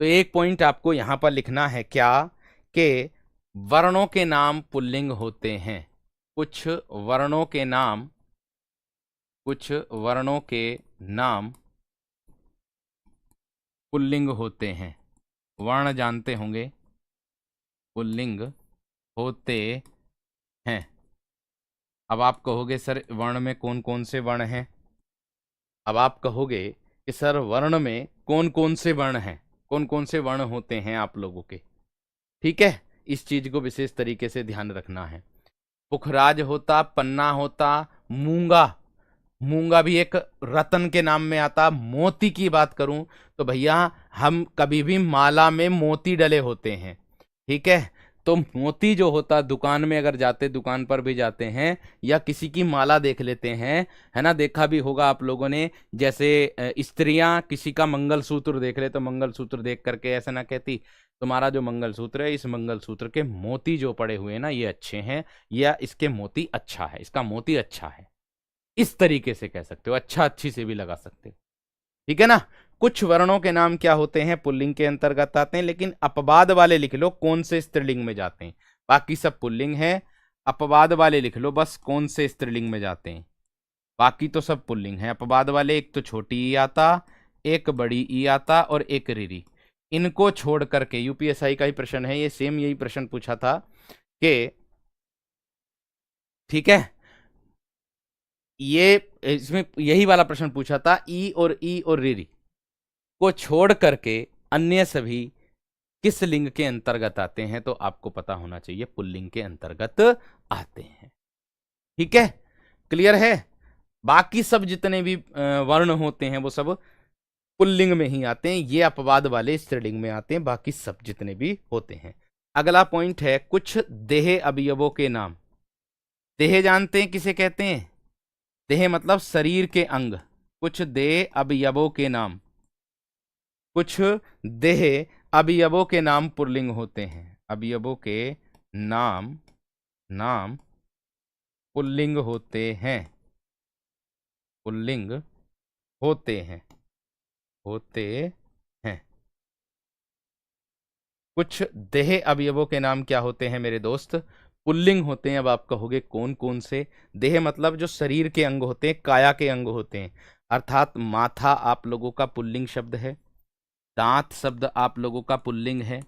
तो एक पॉइंट आपको यहां पर लिखना है क्या, कि वर्णों के नाम पुल्लिंग होते हैं, कुछ वर्णों के नाम, कुछ वर्णों के नाम पुल्लिंग होते हैं, वर्ण जानते होंगे, पुल्लिंग होते हैं। अब आप कहोगे सर वर्ण में कौन कौन से वर्ण हैं, अब आप कहोगे कि सर वर्ण में कौन कौन से वर्ण हैं, कौन कौन से वर्ण होते हैं आप लोगों के, ठीक है। इस चीज को विशेष तरीके से ध्यान रखना है। पुखराज होता, पन्ना होता, मूंगा, मूंगा भी एक रतन के नाम में आता। मोती की बात करूं तो भैया हम कभी भी माला में मोती डले होते हैं, ठीक है। तो मोती जो होता दुकान में अगर जाते, दुकान पर भी जाते हैं या किसी की माला देख लेते हैं, है ना, देखा भी होगा आप लोगों ने, जैसे स्त्रियां किसी का मंगलसूत्र देख ले तो मंगलसूत्र देख करके ऐसा ना कहती तुम्हारा जो मंगलसूत्र है, इस मंगलसूत्र के मोती जो पड़े हुए हैं ना ये अच्छे हैं, या इसके मोती अच्छा है, इसका मोती अच्छा है, इस तरीके से कह सकते हो, अच्छा अच्छी से भी लगा सकते हो, ठीक है ना। कुछ वर्णों के नाम क्या होते हैं, पुल्लिंग के अंतर्गत आते हैं, लेकिन अपवाद वाले लिख लो कौन से स्त्रीलिंग में जाते हैं। बाकी सब पुल्लिंग है, अपवाद वाले लिख लो बस कौन से स्त्रीलिंग में जाते हैं, बाकी तो सब पुल्लिंग है। अपवाद वाले एक तो छोटी ई आता, एक बड़ी ई आता और एक रीरी। इनको छोड़ करके यूपीएसआई का ही प्रश्न है ये, सेम यही प्रश्न पूछा था कि ठीक है, ये इसमें यही वाला प्रश्न पूछा था, ई और रीरी को छोड़ करके अन्य सभी किस लिंग के अंतर्गत आते हैं, तो आपको पता होना चाहिए पुल्लिंग के अंतर्गत आते हैं। ठीक है, क्लियर है। बाकी सब जितने भी वर्ण होते हैं वो सब पुल्लिंग में ही आते हैं, ये अपवाद वाले स्त्रीलिंग में आते हैं, बाकी सब जितने भी होते हैं। अगला पॉइंट है कुछ देह अवयवों के नाम। देह जानते हैं किसे कहते हैं, देह मतलब शरीर के अंग। कुछ देह अवयवों के नाम, कुछ देह अवयवों के नाम पुल्लिंग होते हैं। अवयवों के नाम पुल्लिंग होते हैं, पुल्लिंग होते हैं। कुछ देह अवयवों के नाम क्या होते हैं मेरे दोस्त, पुल्लिंग होते हैं। अब आप कहोगे कौन कौन से। देह मतलब जो शरीर के अंग होते हैं, काया के अंग होते हैं, अर्थात माथा आप लोगों का पुल्लिंग शब्द है, दांत शब्द आप लोगों का पुल्लिंग है,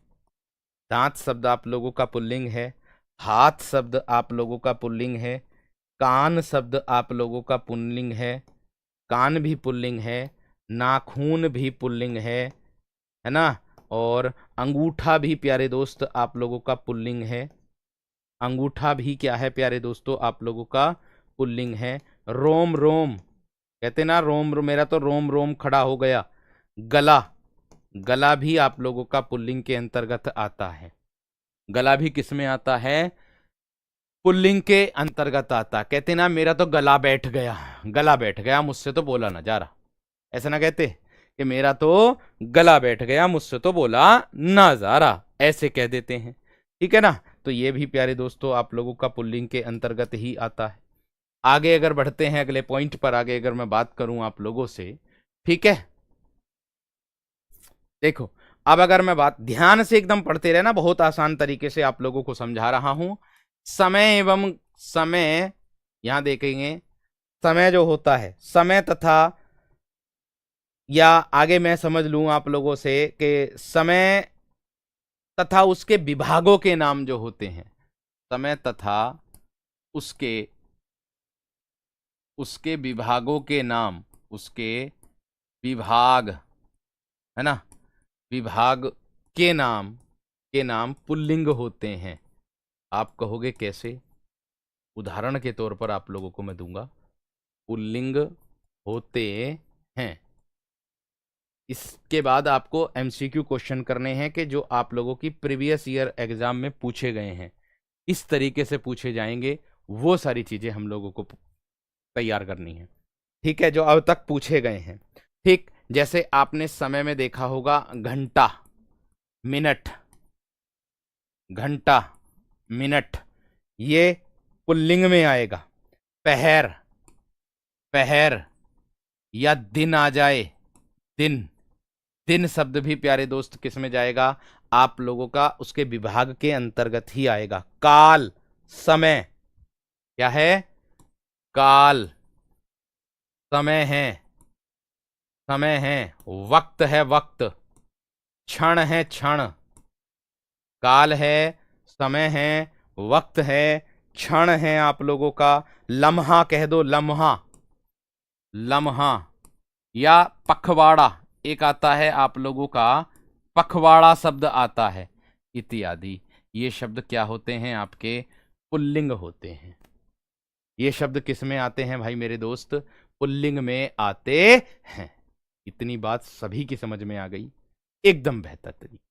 दांत शब्द आप लोगों का पुल्लिंग है, हाथ शब्द आप लोगों का पुल्लिंग है, कान शब्द आप लोगों का पुल्लिंग है, कान भी पुल्लिंग है, नाखून भी पुल्लिंग है ना, और अंगूठा भी प्यारे दोस्त आप लोगों का पुल्लिंग है। अंगूठा भी क्या है प्यारे दोस्तों, आप लोगों का पुल्लिंग है। रोम रोम कहते ना, रोम रोम, मेरा तो रोम रोम खड़ा हो गया। गला, गला भी आप लोगों का पुल्लिंग के अंतर्गत आता है। गला भी किस में आता है, पुल्लिंग के अंतर्गत आता। कहते ना मेरा तो गला बैठ गया, गला बैठ गया, मुझसे तो बोला ना जा रहा, ऐसा ना कहते कि मेरा तो गला बैठ गया, मुझसे तो बोला ना जा रहा, ऐसे कह देते हैं। ठीक है ना, तो ये भी प्यारे दोस्तों आप लोगों का पुल्लिंग के अंतर्गत ही आता है। आगे अगर बढ़ते हैं अगले पॉइंट पर, आगे अगर मैं बात करूं आप लोगों से, ठीक है, देखो अब अगर मैं बात ध्यान से एकदम पढ़ते रहे ना, बहुत आसान तरीके से आप लोगों को समझा रहा हूं। समय एवं समय, यहां देखेंगे समय जो होता है, समय तथा, या आगे मैं समझ लूं आप लोगों से कि समय तथा उसके विभागों के नाम जो होते हैं, समय तथा उसके विभागों के नाम, उसके विभाग है ना, विभाग के नाम पुल्लिंग होते हैं। आप कहोगे कैसे, उदाहरण के तौर पर आप लोगों को मैं दूंगा, पुल्लिंग होते हैं। इसके बाद आपको एमसीक्यू क्वेश्चन करने हैं कि जो आप लोगों की प्रीवियस ईयर एग्जाम में पूछे गए हैं, इस तरीके से पूछे जाएंगे, वो सारी चीजें हम लोगों को तैयार करनी है। ठीक है, जो अब तक पूछे गए हैं। ठीक, जैसे आपने समय में देखा होगा घंटा, मिनट, घंटा, मिनट, ये पुल्लिंग में आएगा। पहर, पहर, या दिन आ जाए, दिन, दिन शब्द भी प्यारे दोस्त किस में जाएगा, आप लोगों का उसके विभाग के अंतर्गत ही आएगा। काल, समय, क्या है, काल, समय है, समय है, वक्त है, वक्त, क्षण है, क्षण, काल है, समय है, वक्त है, क्षण है आप लोगों का। लम्हा कह दो, लम्हा, लम्हा, या पखवाड़ा, एक आता है आप लोगों का पखवाड़ा शब्द आता है, इत्यादि। ये शब्द क्या होते हैं, आपके पुल्लिंग होते हैं। ये शब्द किस में आते हैं भाई मेरे दोस्त, पुल्लिंग में आते हैं। इतनी बात सभी की समझ में आ गई, एकदम बेहतर तरीके।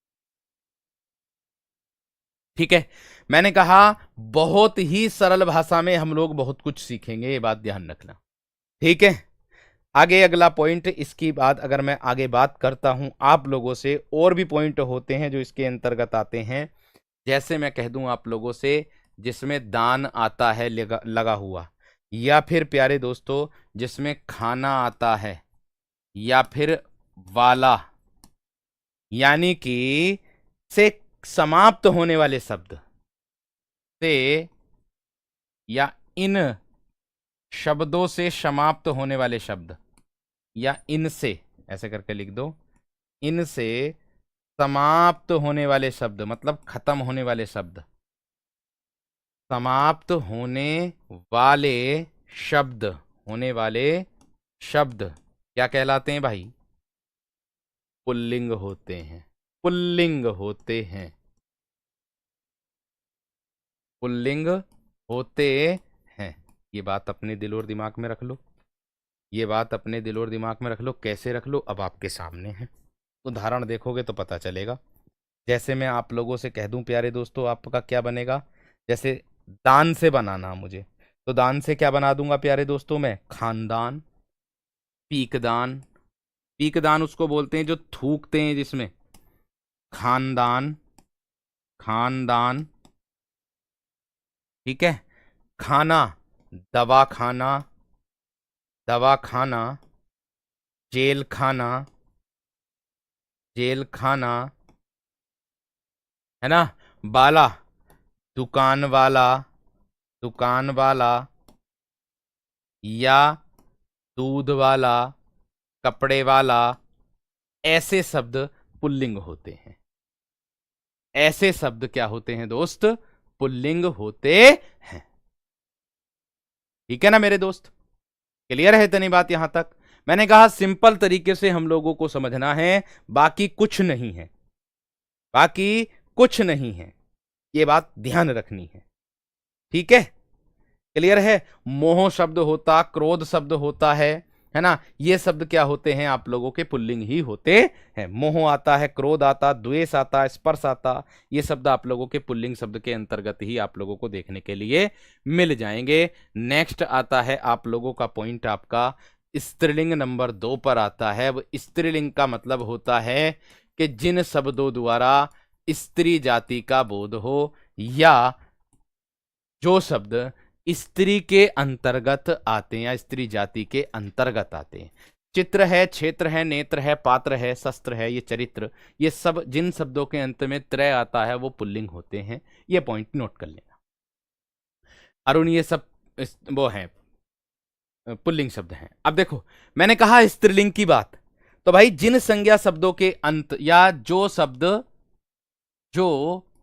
ठीक है, मैंने कहा बहुत ही सरल भाषा में हम लोग बहुत कुछ सीखेंगे, ये बात ध्यान रखना। ठीक है, आगे अगला पॉइंट, इसकी बाद अगर मैं आगे बात करता हूं आप लोगों से, और भी पॉइंट होते हैं जो इसके अंतर्गत आते हैं। जैसे मैं कह दूं आप लोगों से, जिसमें दान आता है लगा हुआ, या फिर प्यारे दोस्तों जिसमें खाना आता है, या फिर वाला, यानी कि से समाप्त होने वाले शब्द से या इन शब्दों से समाप्त होने वाले शब्द या इनसे, ऐसे करके लिख दो, इनसे समाप्त होने वाले शब्द मतलब खत्म होने वाले शब्द, समाप्त होने वाले शब्द, होने वाले शब्द क्या कहलाते हैं भाई? पुल्लिंग होते हैं, पुल्लिंग होते हैं, पुल्लिंग होते हैं। ये बात अपने दिल और दिमाग में रख लो, ये बात अपने दिल और दिमाग में रख लो। कैसे रख लो? अब आपके सामने है, उदाहरण देखोगे तो पता चलेगा। जैसे मैं आप लोगों से कह दूं प्यारे दोस्तों, आपका क्या बनेगा? जैसे दान से बनाना मुझे, तो दान से क्या बना दूंगा प्यारे दोस्तों? मैं खानदान, पीकदान, पीकदान उसको बोलते हैं जो थूकते हैं जिसमें, खानदान, खानदान, ठीक है। खाना, दवा खाना, दवा खाना, जेल खाना, जेल खाना, है ना। बाला, दुकान वाला, दुकान वाला, या दूध वाला, कपड़े वाला, ऐसे शब्द पुल्लिंग होते हैं। ऐसे शब्द क्या होते हैं दोस्त? पुल्लिंग होते हैं। ठीक है ना मेरे दोस्त? क्लियर है इतनी बात यहां तक? मैंने कहा सिंपल तरीके से हम लोगों को समझना है, बाकी कुछ नहीं है, बाकी कुछ नहीं है, ये बात ध्यान रखनी है। ठीक है, क्लियर है? मोह शब्द होता, क्रोध शब्द होता है ना। ये शब्द क्या होते हैं? आप लोगों के पुल्लिंग ही होते हैं। मोह आता है, क्रोध आता, द्वेष आता, स्पर्श आता, ये शब्द आप लोगों के पुल्लिंग शब्द के अंतर्गत ही आप लोगों को देखने के लिए मिल जाएंगे। नेक्स्ट आता है आप लोगों का पॉइंट, आपका स्त्रीलिंग नंबर 2 पर आता है। अब स्त्रीलिंग का मतलब होता है कि जिन शब्दों द्वारा स्त्री जाति का बोध हो, या जो शब्द स्त्री के अंतर्गत आते हैं या स्त्री जाति के अंतर्गत आते हैं। चित्र है, क्षेत्र है, नेत्र है, पात्र है, शस्त्र है, ये चरित्र, ये सब जिन शब्दों के अंत में त्रय आता है वो पुल्लिंग होते हैं। ये पॉइंट नोट कर लेना अरुण, ये सब वो है पुल्लिंग शब्द हैं। अब देखो, मैंने कहा स्त्रीलिंग की बात, तो भाई जिन संज्ञा शब्दों के अंत या जो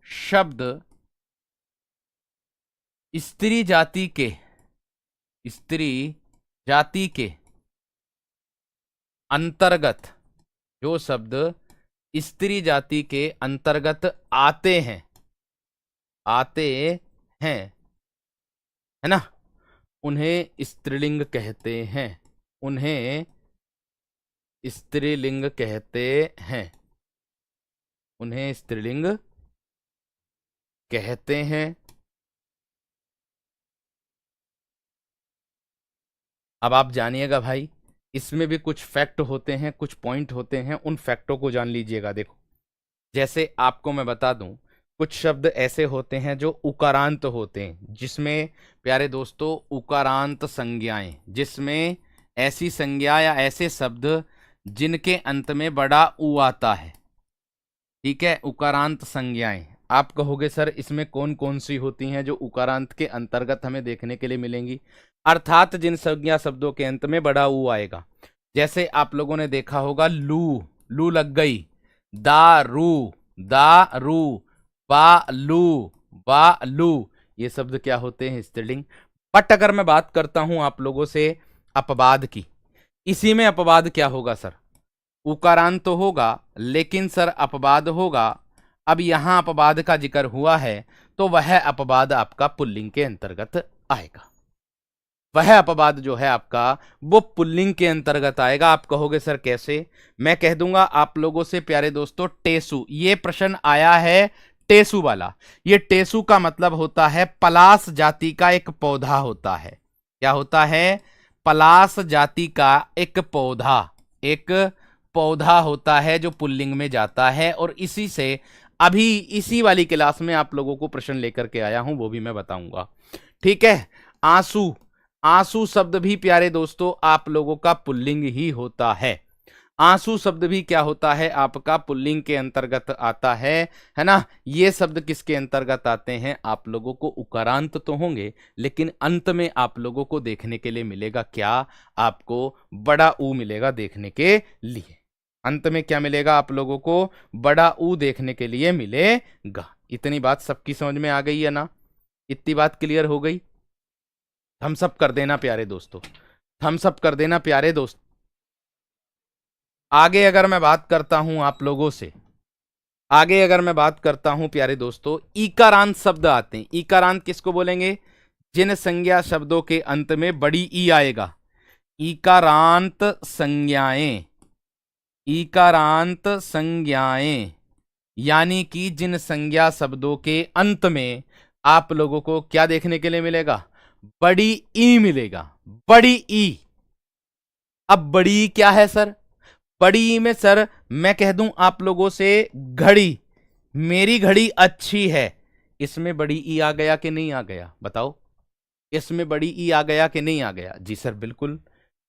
शब्द स्त्री जाति के, स्त्री जाति के अंतर्गत, जो शब्द स्त्री जाति के अंतर्गत आते हैं, आते हैं, है ना, उन्हें स्त्रीलिंग कहते हैं, उन्हें स्त्रीलिंग कहते हैं, उन्हें स्त्रीलिंग कहते हैं। अब आप जानिएगा भाई, इसमें भी कुछ फैक्ट होते हैं, कुछ पॉइंट होते हैं, उन फैक्टों को जान लीजिएगा। देखो, जैसे आपको मैं बता दूं, कुछ शब्द ऐसे होते हैं जो उकारांत होते हैं, जिसमें प्यारे दोस्तों उकारांत संज्ञाएं, जिसमें ऐसी संज्ञा या ऐसे शब्द जिनके अंत में बड़ा ऊ आता है, ठीक है, उकारांत संज्ञाएं। आप कहोगे सर इसमें कौन कौन सी होती हैं जो उकारांत के अंतर्गत हमें देखने के लिए मिलेंगी? अर्थात जिन संज्ञा शब्दों के अंत में बड़ा ऊ आएगा। जैसे आप लोगों ने देखा होगा, लू, लू लग गई, दारू, दारू, बालू, बालू, ये शब्द क्या होते हैं? स्त्रीलिंग। बट अगर मैं बात करता हूं आप लोगों से अपवाद की, इसी में अपवाद क्या होगा सर? उकारांत तो होगा, लेकिन सर अपवाद होगा। अब यहां अपवाद का जिक्र हुआ है, तो वह अपवाद आपका पुल्लिंग के अंतर्गत आएगा। वह अपवाद जो है आपका, वो पुल्लिंग के अंतर्गत आएगा। आप कहोगे सर कैसे? मैं कह दूंगा आप लोगों से प्यारे दोस्तों, टेसु, ये प्रश्न आया है टेसु वाला। ये टेसु का मतलब होता है पलाश जाति का एक पौधा होता है। क्या होता है? पलाश जाति का एक पौधा, एक पौधा होता है जो पुल्लिंग में जाता है। और इसी से अभी इसी वाली क्लास में आप लोगों को प्रश्न लेकर के आया हूं, वो भी मैं बताऊंगा। ठीक है, आंसू, आंसू शब्द भी प्यारे दोस्तों आप लोगों का पुल्लिंग ही होता है। आंसू शब्द भी क्या होता है आपका पुल्लिंग के अंतर्गत आता है ना। ये शब्द किसके अंतर्गत आते हैं आप लोगों को, उकारांत तो होंगे लेकिन अंत में आप लोगों को देखने के लिए मिलेगा क्या, आपको बड़ा ऊ मिलेगा देखने के लिए। अंत में क्या मिलेगा आप लोगों को, बड़ा ऊ देखने के लिए मिलेगा। इतनी बात सबकी समझ में आ गई है ना, इतनी बात क्लियर हो गई। थम्स अप कर देना प्यारे दोस्तों, थम्स अप कर देना प्यारे दोस्त। आगे अगर मैं बात करता हूं आप लोगों से, आगे अगर मैं बात करता हूं प्यारे दोस्तों, ईकारांत शब्द आते हैं। ईकारांत किसको बोलेंगे, जिन संज्ञा शब्दों के अंत में बड़ी ई आएगा, ईकारांत संज्ञाएं, ईकारांत संज्ञाएं, यानी कि जिन संज्ञा शब्दों के अंत में आप लोगों को क्या देखने के लिए मिलेगा, बड़ी ई मिलेगा, बड़ी ई। अब बड़ी ई क्या है सर, बड़ी ई में सर मैं कह दूं आप लोगों से घड़ी, मेरी घड़ी अच्छी है, इसमें बड़ी ई आ गया कि नहीं आ गया बताओ, इसमें बड़ी ई आ गया कि नहीं आ गया, जी सर बिल्कुल।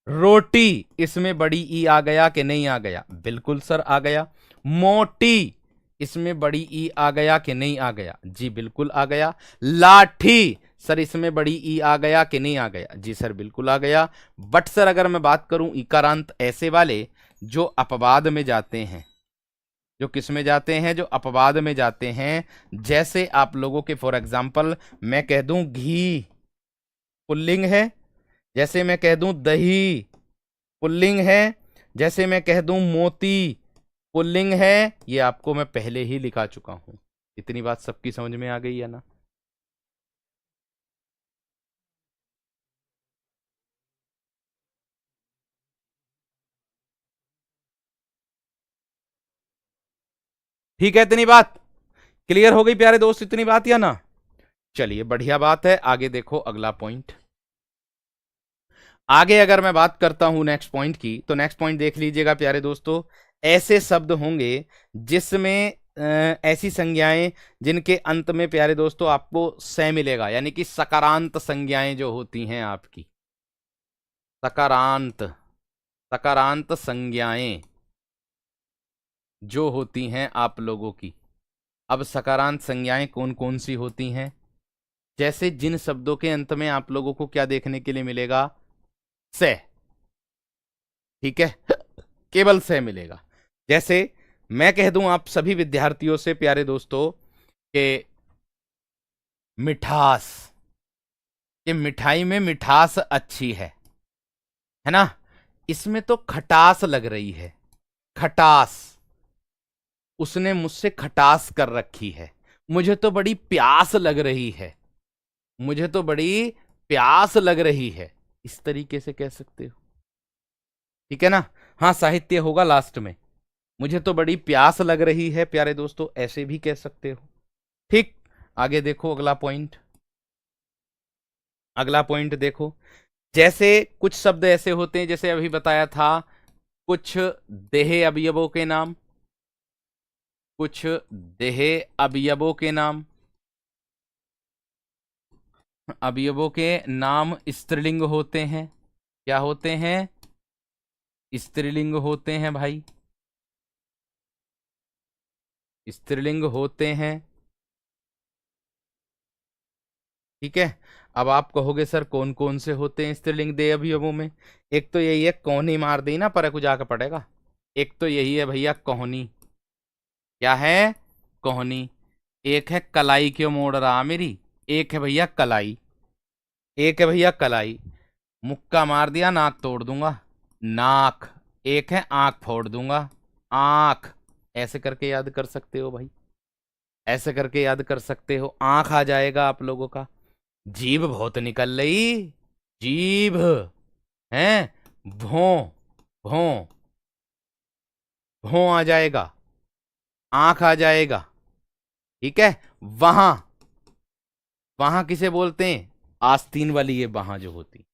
रोटी, इसमें बड़ी ई आ गया कि नहीं आ गया, बिल्कुल सर आ गया। मोटी, इसमें बड़ी ई आ गया कि नहीं आ गया, जी बिल्कुल आ गया। लाठी, सर इसमें बड़ी ई आ गया कि नहीं आ गया, जी सर बिल्कुल आ गया। बट सर अगर मैं बात करूं इकारांत ऐसे वाले जो अपवाद में जाते हैं, जो किस में जाते हैं, जो अपवाद में जाते हैं, जैसे आप लोगों के फॉर एग्जाम्पल मैं कह दूं घी पुल्लिंग है, जैसे मैं कह दूं दही पुल्लिंग है, जैसे मैं कह दूं मोती पुल्लिंग है, ये आपको मैं पहले ही लिखा चुका हूं। इतनी बात सबकी समझ में आ गई है ना। ठीक है, इतनी बात क्लियर हो गई प्यारे दोस्त, इतनी बात या ना। चलिए बढ़िया बात है, आगे देखो अगला पॉइंट। आगे अगर मैं बात करता हूं नेक्स्ट पॉइंट की, तो नेक्स्ट पॉइंट देख लीजिएगा प्यारे दोस्तों। ऐसे शब्द होंगे जिसमें ऐसी संज्ञाएं जिनके अंत में प्यारे दोस्तों आपको से मिलेगा, यानी कि सकारांत संज्ञाएं जो होती हैं आपकी, सकारांत, सकारांत संज्ञाएं जो होती हैं आप लोगों की। अब सकारांत संज्ञाएं कौन कौन सी होती हैं, जैसे जिन शब्दों के अंत में आप लोगों को क्या देखने के लिए मिलेगा, से, ठीक है, केवल से मिलेगा। जैसे मैं कह दूं आप सभी विद्यार्थियों से प्यारे दोस्तों कि मिठास, ये मिठाई में मिठास अच्छी है ना, इसमें तो खटास लग रही है, खटास, उसने मुझसे खटास कर रखी है, मुझे तो बड़ी प्यास लग रही है, मुझे तो बड़ी प्यास लग रही है, इस तरीके से कह सकते हो, ठीक है ना। हाँ साहित्य होगा लास्ट में, मुझे तो बड़ी प्यास लग रही है प्यारे दोस्तों, ऐसे भी कह सकते हो। ठीक, आगे देखो अगला पॉइंट, अगला पॉइंट देखो। जैसे कुछ शब्द ऐसे होते हैं, जैसे अभी बताया था, कुछ देह अवयवों के नाम, कुछ देह अवयवों के नाम, अवयवों के नाम स्त्रीलिंग होते हैं, क्या होते हैं, स्त्रीलिंग होते हैं भाई, स्त्रीलिंग होते हैं, ठीक है। अब आप कहोगे सर कौन कौन से होते हैं स्त्रीलिंग देह अवयवों में, एक तो यही है कोहनी मार दी ना पर कुछ आकर पड़ेगा, एक तो यही है भैया कोहनी, क्या है, कोहनी। एक है कलाई क्यों मोड़ रहा मेरी, एक है भैया कलाई, एक है भैया कलाई, मुक्का मार दिया नाक तोड़ दूंगा, नाक। एक है आंख फोड़ दूंगा, आंख। ऐसे करके याद कर सकते हो भाई, ऐसे करके याद कर सकते हो, आंख आ जाएगा आप लोगों का। जीभ बहुत निकल रही, जीभ है, भों, भों, भों आ जाएगा, आंख आ जाएगा, ठीक है। वहां, वहां किसे बोलते हैं, आस्तीन वाली ये वहां जो होती,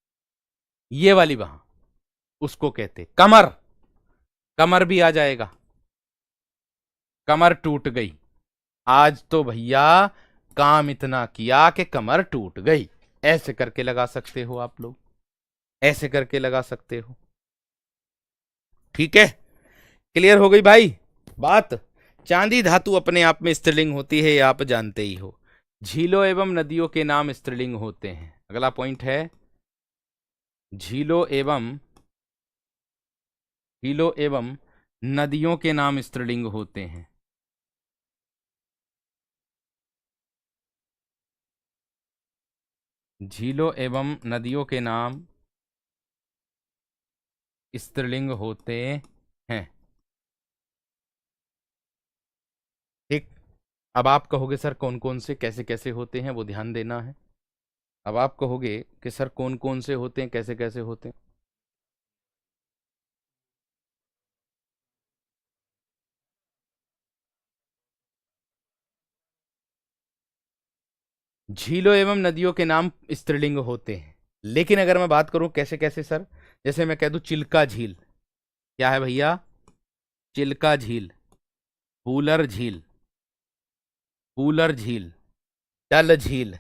ये वाली वहां, उसको कहते कमर, कमर भी आ जाएगा, कमर टूट गई, आज तो भैया काम इतना किया कि कमर टूट गई, ऐसे करके लगा सकते हो आप लोग, ऐसे करके लगा सकते हो, ठीक है। क्लियर हो गई भाई बात। चांदी धातु अपने आप में स्त्रीलिंग होती है, ये आप जानते ही हो। झीलों एवं नदियों के नाम स्त्रीलिंग होते हैं। अगला पॉइंट है झीलों एवं झीलों एवं नदियों के नाम स्त्रीलिंग होते हैं। झीलों एवं नदियों के नाम स्त्रीलिंग होते हैं। ठीक। अब आप कहोगे सर कौन कौन से कैसे कैसे होते हैं, वो ध्यान देना है। अब आप कहोगे कि सर कौन कौन से होते हैं, कैसे कैसे होते हैं। झीलों एवं नदियों के नाम स्त्रीलिंग होते हैं, लेकिन अगर मैं बात करूं कैसे कैसे सर, जैसे मैं कह दूं चिल्का झील। क्या है भैया? चिल्का झील, फूलर झील, फूलर झील, डल झील,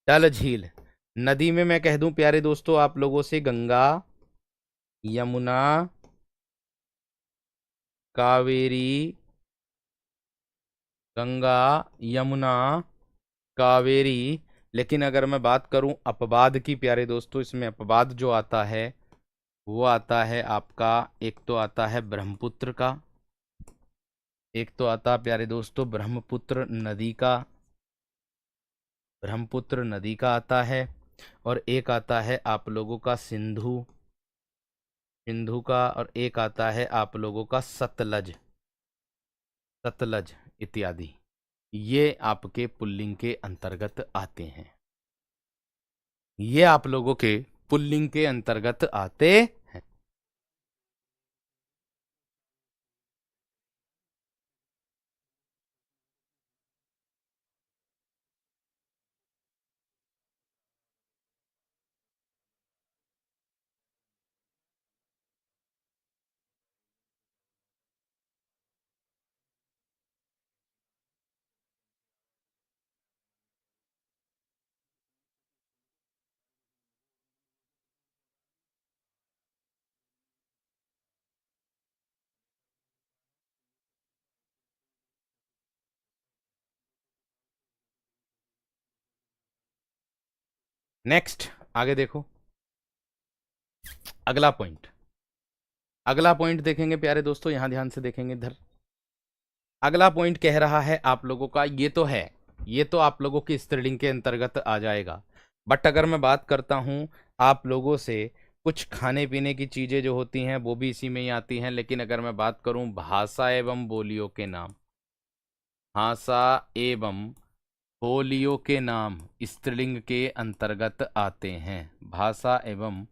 डल झील। नदी में मैं कह दूं प्यारे दोस्तों आप लोगों से गंगा, यमुना, कावेरी, गंगा, यमुना, कावेरी। लेकिन अगर मैं बात करूं अपवाद की प्यारे दोस्तों, इसमें अपवाद जो आता है वो आता है आपका, एक तो आता है ब्रह्मपुत्र का, एक तो आता प्यारे दोस्तों ब्रह्मपुत्र नदी का, ब्रह्मपुत्र नदी का आता है, और एक आता है आप लोगों का सिंधु, सिंधु का, और एक आता है आप लोगों का सतलज, सतलज इत्यादि। ये आपके पुल्लिंग के अंतर्गत आते हैं, ये आप लोगों के पुल्लिंग के अंतर्गत आते हैं। नेक्स्ट, आगे देखो। अगला पॉइंट, अगला पॉइंट देखेंगे प्यारे दोस्तों, यहां ध्यान से देखेंगे इधर। अगला पॉइंट कह रहा है आप लोगों का, ये तो है, ये तो आप लोगों की स्त्रीलिंग के अंतर्गत आ जाएगा। बट अगर मैं बात करता हूं आप लोगों से, कुछ खाने पीने की चीजें जो होती हैं वो भी इसी में ही आती हैं। लेकिन अगर मैं बात करूं भाषा एवं बोलियों के नाम, भाषा एवं बोलियों के नाम स्त्रीलिंग के अंतर्गत आते हैं। भाषा एवं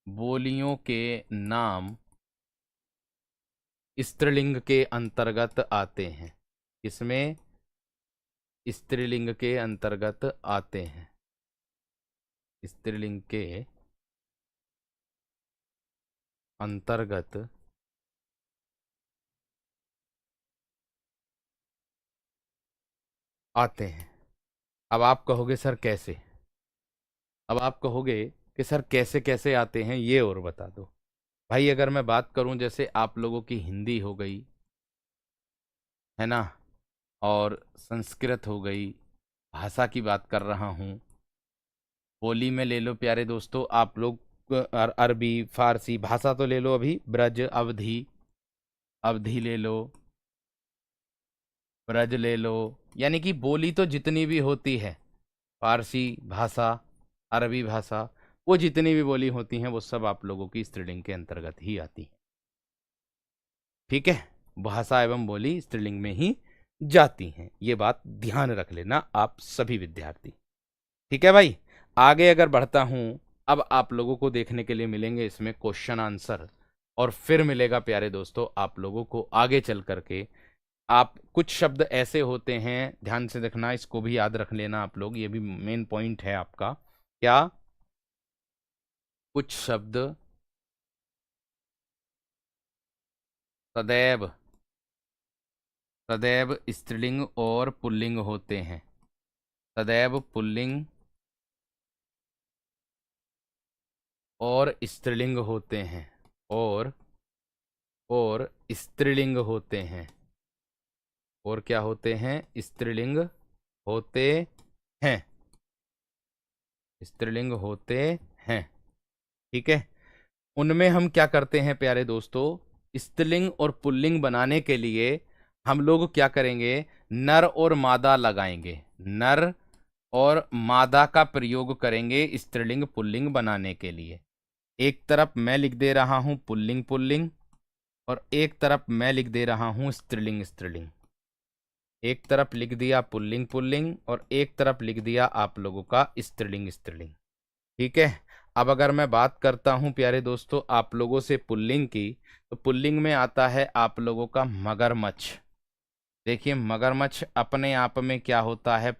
बोलियों के नाम स्त्रीलिंग के अंतर्गत आते हैं। इसमें स्त्रीलिंग के अंतर्गत आते हैं, स्त्रीलिंग के अंतर्गत आते हैं। अब आप कहोगे सर कैसे, अब आप कहोगे कि सर कैसे कैसे आते हैं ये और बता दो। भाई अगर मैं बात करूं जैसे आप लोगों की हिंदी हो गई, है ना, और संस्कृत हो गई, भाषा की बात कर रहा हूं। बोली में ले लो प्यारे दोस्तों आप लोग, अरबी फारसी भाषा तो ले लो, अभी ब्रज अवधी, अवधी ले लो, ब्रज ले लो। यानी कि बोली तो जितनी भी होती है, फारसी भाषा, अरबी भाषा, वो जितनी भी बोली होती हैं वो सब आप लोगों की स्त्रीलिंग के अंतर्गत ही आती हैं। ठीक है, भाषा एवं बोली स्त्रीलिंग में ही जाती हैं, ये बात ध्यान रख लेना आप सभी विद्यार्थी। ठीक है भाई, आगे अगर बढ़ता हूं, अब आप लोगों को देखने के लिए मिलेंगे इसमें क्वेश्चन आंसर, और फिर मिलेगा प्यारे दोस्तों आप लोगों को आगे चल करके, आप कुछ शब्द ऐसे होते हैं, ध्यान से देखना, इसको भी याद रख लेना आप लोग, ये भी मेन पॉइंट है आपका। क्या? कुछ शब्द सदैव, सदैव स्त्रीलिंग और पुल्लिंग होते हैं, सदैव पुल्लिंग और स्त्रीलिंग होते हैं, और और स्त्रीलिंग होते हैं। और क्या होते हैं? स्त्रीलिंग होते हैं। स्त्रीलिंग होते हैं। ठीक है। उनमें हम क्या करते हैं प्यारे दोस्तों? स्त्रीलिंग और पुल्लिंग बनाने के लिए हम लोग क्या करेंगे? नर और मादा लगाएंगे। नर और मादा का प्रयोग करेंगे स्त्रीलिंग पुल्लिंग बनाने के लिए। एक तरफ मैं लिख दे रहा हूं पुल्लिंग पुल्लिंग, और एक तरफ मैं लिख दे रहा हूं स्त्रीलिंग स्त्रीलिंग। एक तरफ लिख दिया पुल्लिंग पुल्लिंग और एक तरफ लिख दिया आप लोगों का स्त्रीलिंग स्त्रीलिंग। ठीक है। अब अगर मैं बात करता हूं प्यारे दोस्तों आप लोगों से पुल्लिंग की, तो पुल्लिंग में आता है आप लोगों का मगरमच्छ। देखिए मगरमच्छ अपने आप में क्या होता है?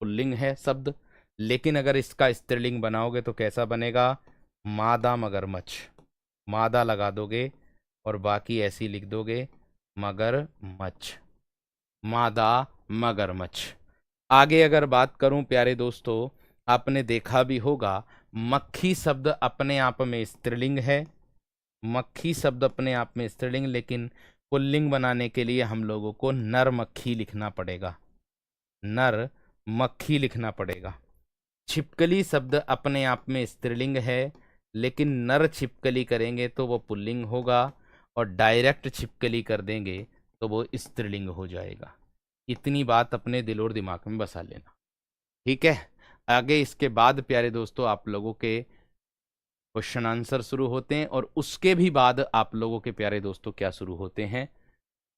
पुल्लिंग है शब्द, लेकिन अगर इसका स्त्रीलिंग बनाओगे तो कैसा बनेगा? मादा मगरमच्छ। मादा लगा दोगे और बाकी ऐसी लिख दोगे मगरमच्छ। मादा मगरमच्छ। आगे अगर बात करूं प्यारे दोस्तों, आपने देखा भी होगा मक्खी शब्द अपने आप में स्त्रीलिंग है। मक्खी शब्द अपने आप में स्त्रीलिंग, लेकिन पुल्लिंग बनाने के लिए हम लोगों को नर मक्खी लिखना पड़ेगा। नर मक्खी लिखना पड़ेगा। छिपकली शब्द अपने आप में स्त्रीलिंग है, लेकिन नर छिपकली करेंगे तो वो पुल्लिंग होगा, और डायरेक्ट छिपकली कर देंगे तो वो स्त्रीलिंग हो जाएगा। इतनी बात अपने दिल और दिमाग में बसा लेना। ठीक है। आगे इसके बाद प्यारे दोस्तों आप लोगों के क्वेश्चन आंसर शुरू होते हैं, और उसके भी बाद आप लोगों के प्यारे दोस्तों क्या शुरू होते हैं?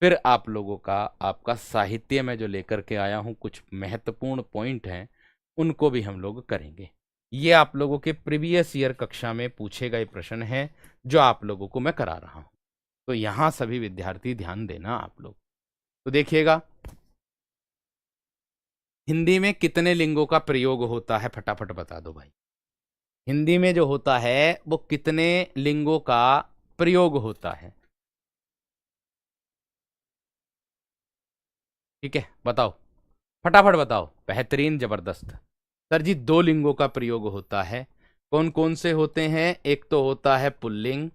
फिर आप लोगों का आपका साहित्य में जो लेकर के आया हूं कुछ महत्वपूर्ण पॉइंट हैं, उनको भी हम लोग करेंगे। ये आप लोगों के प्रीवियस ईयर कक्षा में पूछे गए प्रश्न हैं जो आप लोगों को मैं करा रहा हूं। तो यहां सभी विद्यार्थी ध्यान देना आप लोग। तो देखिएगा, हिंदी में कितने लिंगों का प्रयोग होता है? फटाफट बता दो भाई। हिंदी में जो होता है वो कितने लिंगों का प्रयोग होता है? ठीक है, बताओ, फटाफट बताओ। बेहतरीन, जबरदस्त। सर जी, दो लिंगों का प्रयोग होता है। कौन कौन से होते हैं? एक तो होता है पुल्लिंग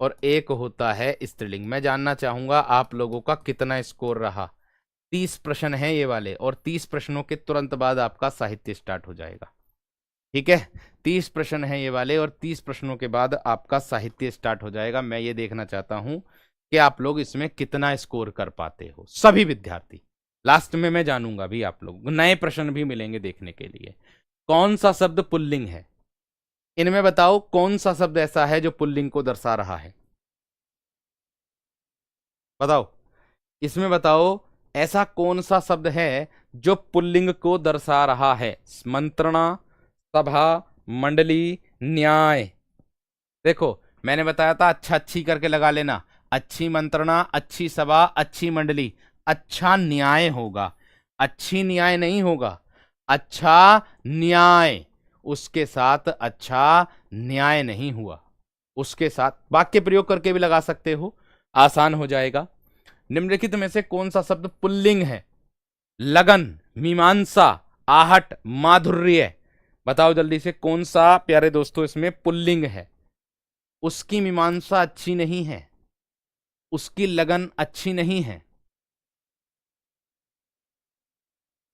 और एक होता है स्त्रीलिंग। मैं जानना चाहूंगा आप लोगों का कितना स्कोर रहा। 30 प्रश्न है ये वाले, और 30 प्रश्नों के तुरंत बाद आपका साहित्य स्टार्ट हो जाएगा। ठीक है। 30 प्रश्न है ये वाले, और 30 प्रश्नों के बाद आपका साहित्य स्टार्ट हो जाएगा। मैं ये देखना चाहता हूं कि आप लोग इसमें कितना स्कोर कर पाते हो, सभी विद्यार्थी। लास्ट में मैं जानूंगा भी, आप लोग नए प्रश्न भी मिलेंगे देखने के लिए। कौन सा शब्द पुल्लिंग है? इनमें बताओ कौन सा शब्द ऐसा है जो पुल्लिंग को दर्शा रहा है? बताओ, इसमें बताओ ऐसा कौन सा शब्द है जो पुल्लिंग को दर्शा रहा है? मंत्रणा, सभा, मंडली, न्याय। देखो मैंने बताया था अच्छा अच्छी करके लगा लेना। अच्छी मंत्रणा, अच्छी सभा, अच्छी मंडली, अच्छा न्याय होगा। अच्छी न्याय नहीं होगा, अच्छा न्याय। उसके साथ अच्छा न्याय नहीं हुआ, उसके साथ वाक्य प्रयोग करके भी लगा सकते हो, आसान हो जाएगा। निम्नलिखित में से कौन सा शब्द पुल्लिंग है? लगन, मीमांसा, आहट, माधुर्य। बताओ जल्दी से, कौन सा प्यारे दोस्तों इसमें पुल्लिंग है? उसकी मीमांसा अच्छी नहीं है, उसकी लगन अच्छी नहीं है।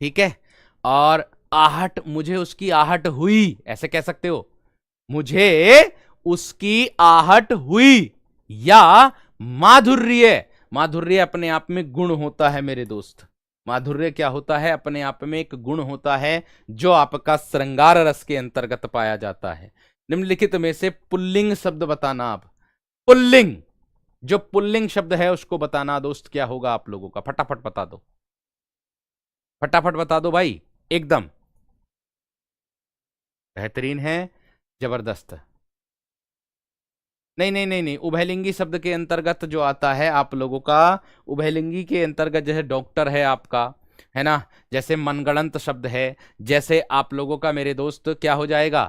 ठीक है। और आहट, मुझे उसकी आहट हुई, ऐसे कह सकते हो, मुझे उसकी आहट हुई। या माधुर्य, माधुर्य अपने आप में गुण होता है मेरे दोस्त। माधुर्य क्या होता है? अपने आप में एक गुण होता है जो आपका श्रृंगार रस के अंतर्गत पाया जाता है। निम्नलिखित में से पुल्लिंग शब्द बताना आप। पुल्लिंग, जो पुल्लिंग शब्द है उसको बताना दोस्त, क्या होगा आप लोगों का? फटाफट बता दो, फटाफट बता दो भाई, एकदम बेहतरीन है, जबरदस्त। नहीं नहीं नहीं नहीं, उभयलिंगी शब्द के अंतर्गत जो आता है आप लोगों का, उभयलिंगी के अंतर्गत जैसे डॉक्टर है आपका, है ना, जैसे मनगढ़ंत शब्द है, जैसे आप लोगों का मेरे दोस्त क्या हो जाएगा?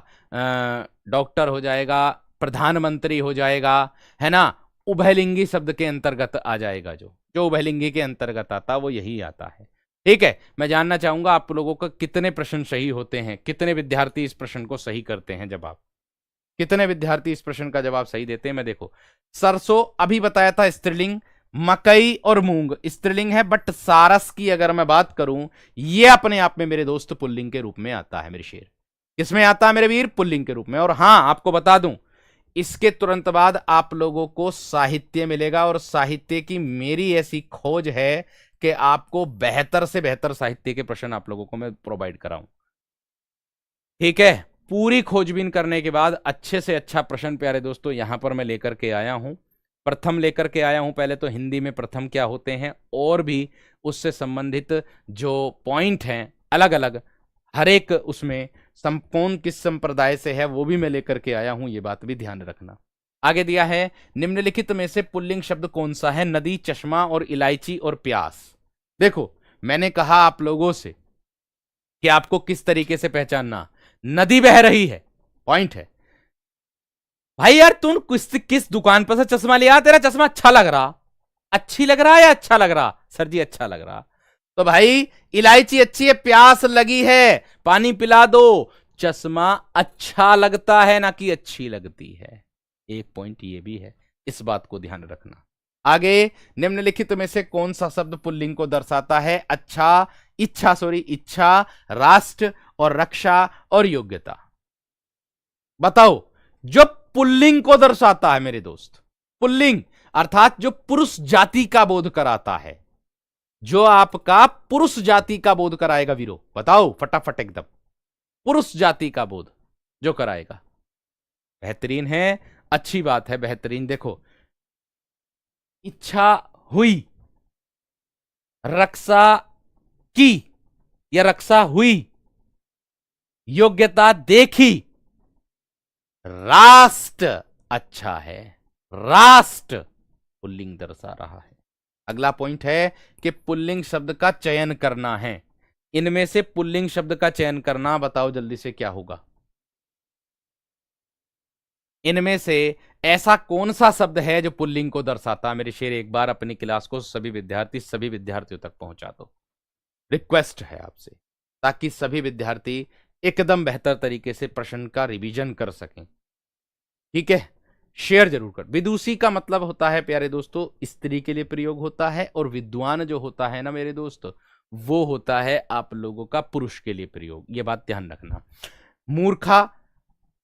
डॉक्टर हो जाएगा, प्रधानमंत्री हो जाएगा, है ना। उभयलिंगी शब्द के अंतर्गत आ जाएगा, जो जो उभयलिंगी के अंतर्गत आता वो यही आता है। ठीक है। मैं जानना चाहूंगा आप लोगों का कितने प्रश्न सही होते हैं, कितने विद्यार्थी इस प्रश्न को सही करते हैं जवाब। कितने विद्यार्थी इस प्रश्न का जवाब सही देते हैं मैं देखो। सरसों अभी बताया था स्त्रीलिंग, मकई और मूंग स्त्रीलिंग है, बट सारस की अगर मैं बात करूं, यह अपने आप में मेरे दोस्त पुल्लिंग के रूप में आता है मेरे शेर। किसमें आता है मेरे वीर? पुल्लिंग के रूप में। और हां, आपको बता दूं, इसके तुरंत बाद आप लोगों को साहित्य मिलेगा, और साहित्य की मेरी ऐसी खोज है कि आपको बेहतर से बेहतर साहित्य के प्रश्न आप लोगों को मैं प्रोवाइड कराऊं। ठीक है, पूरी खोजबीन करने के बाद अच्छे से अच्छा प्रश्न प्यारे दोस्तों यहां पर मैं लेकर के आया हूं। प्रथम लेकर के आया हूं। पहले तो हिंदी में प्रथम क्या होते हैं और भी उससे संबंधित जो पॉइंट हैं अलग अलग, हर एक उसमें कौन किस संप्रदाय से है वो भी मैं लेकर के आया हूं, ये बात भी ध्यान रखना। आगे दिया है, निम्नलिखित में से पुल्लिंग शब्द कौन सा है? नदी, चश्मा और इलायची और प्यास। देखो, मैंने कहा आप लोगों से कि आपको किस तरीके से पहचानना। नदी बह रही है, पॉइंट है। भाई यार, तुम किस दुकान पर से चश्मा लिया? तेरा चश्मा अच्छा लग रहा, अच्छी लग रहा या अच्छा लग रहा? सर जी अच्छा लग रहा। तो भाई इलायची अच्छी है, प्यास लगी है, पानी पिला दो। चश्मा अच्छा लगता है ना कि अच्छी लगती है। एक पॉइंट ये भी है, इस बात को ध्यान रखना। आगे, निम्नलिखित में से कौन सा शब्द पुल्लिंग को दर्शाता है? इच्छा, राष्ट्र और रक्षा और योग्यता। बताओ, जो पुल्लिंग को दर्शाता है मेरे दोस्त, पुल्लिंग अर्थात जो पुरुष जाति का बोध कराता है, जो आपका पुरुष जाति का बोध कराएगा वीरो, बताओ फटाफट एकदम। पुरुष जाति का बोध जो कराएगा। बेहतरीन है, अच्छी बात है, बेहतरीन। देखो, इच्छा हुई, रक्षा की या रक्षा हुई, योग्यता देखी, राष्ट्र अच्छा है, राष्ट्र पुल्लिंग दर्शा रहा है। अगला पॉइंट है कि पुल्लिंग शब्द का चयन करना है। इनमें से पुल्लिंग शब्द का चयन करना, बताओ जल्दी से क्या होगा? इनमें से ऐसा कौन सा शब्द है जो पुल्लिंग को दर्शाता है? मेरे शेर, एक बार अपनी क्लास को सभी विद्यार्थियों तक पहुंचा दो। रिक्वेस्ट है आपसे, ताकि सभी विद्यार्थी एकदम बेहतर तरीके से प्रश्न का रिवीजन कर सकें। ठीक है, शेयर जरूर कर। विदुषी का मतलब होता है प्यारे दोस्तों स्त्री के लिए प्रयोग होता है, और विद्वान जो होता है ना मेरे दोस्त, वो होता है आप लोगों का पुरुष के लिए प्रयोग। ये बात ध्यान रखना। मूर्खा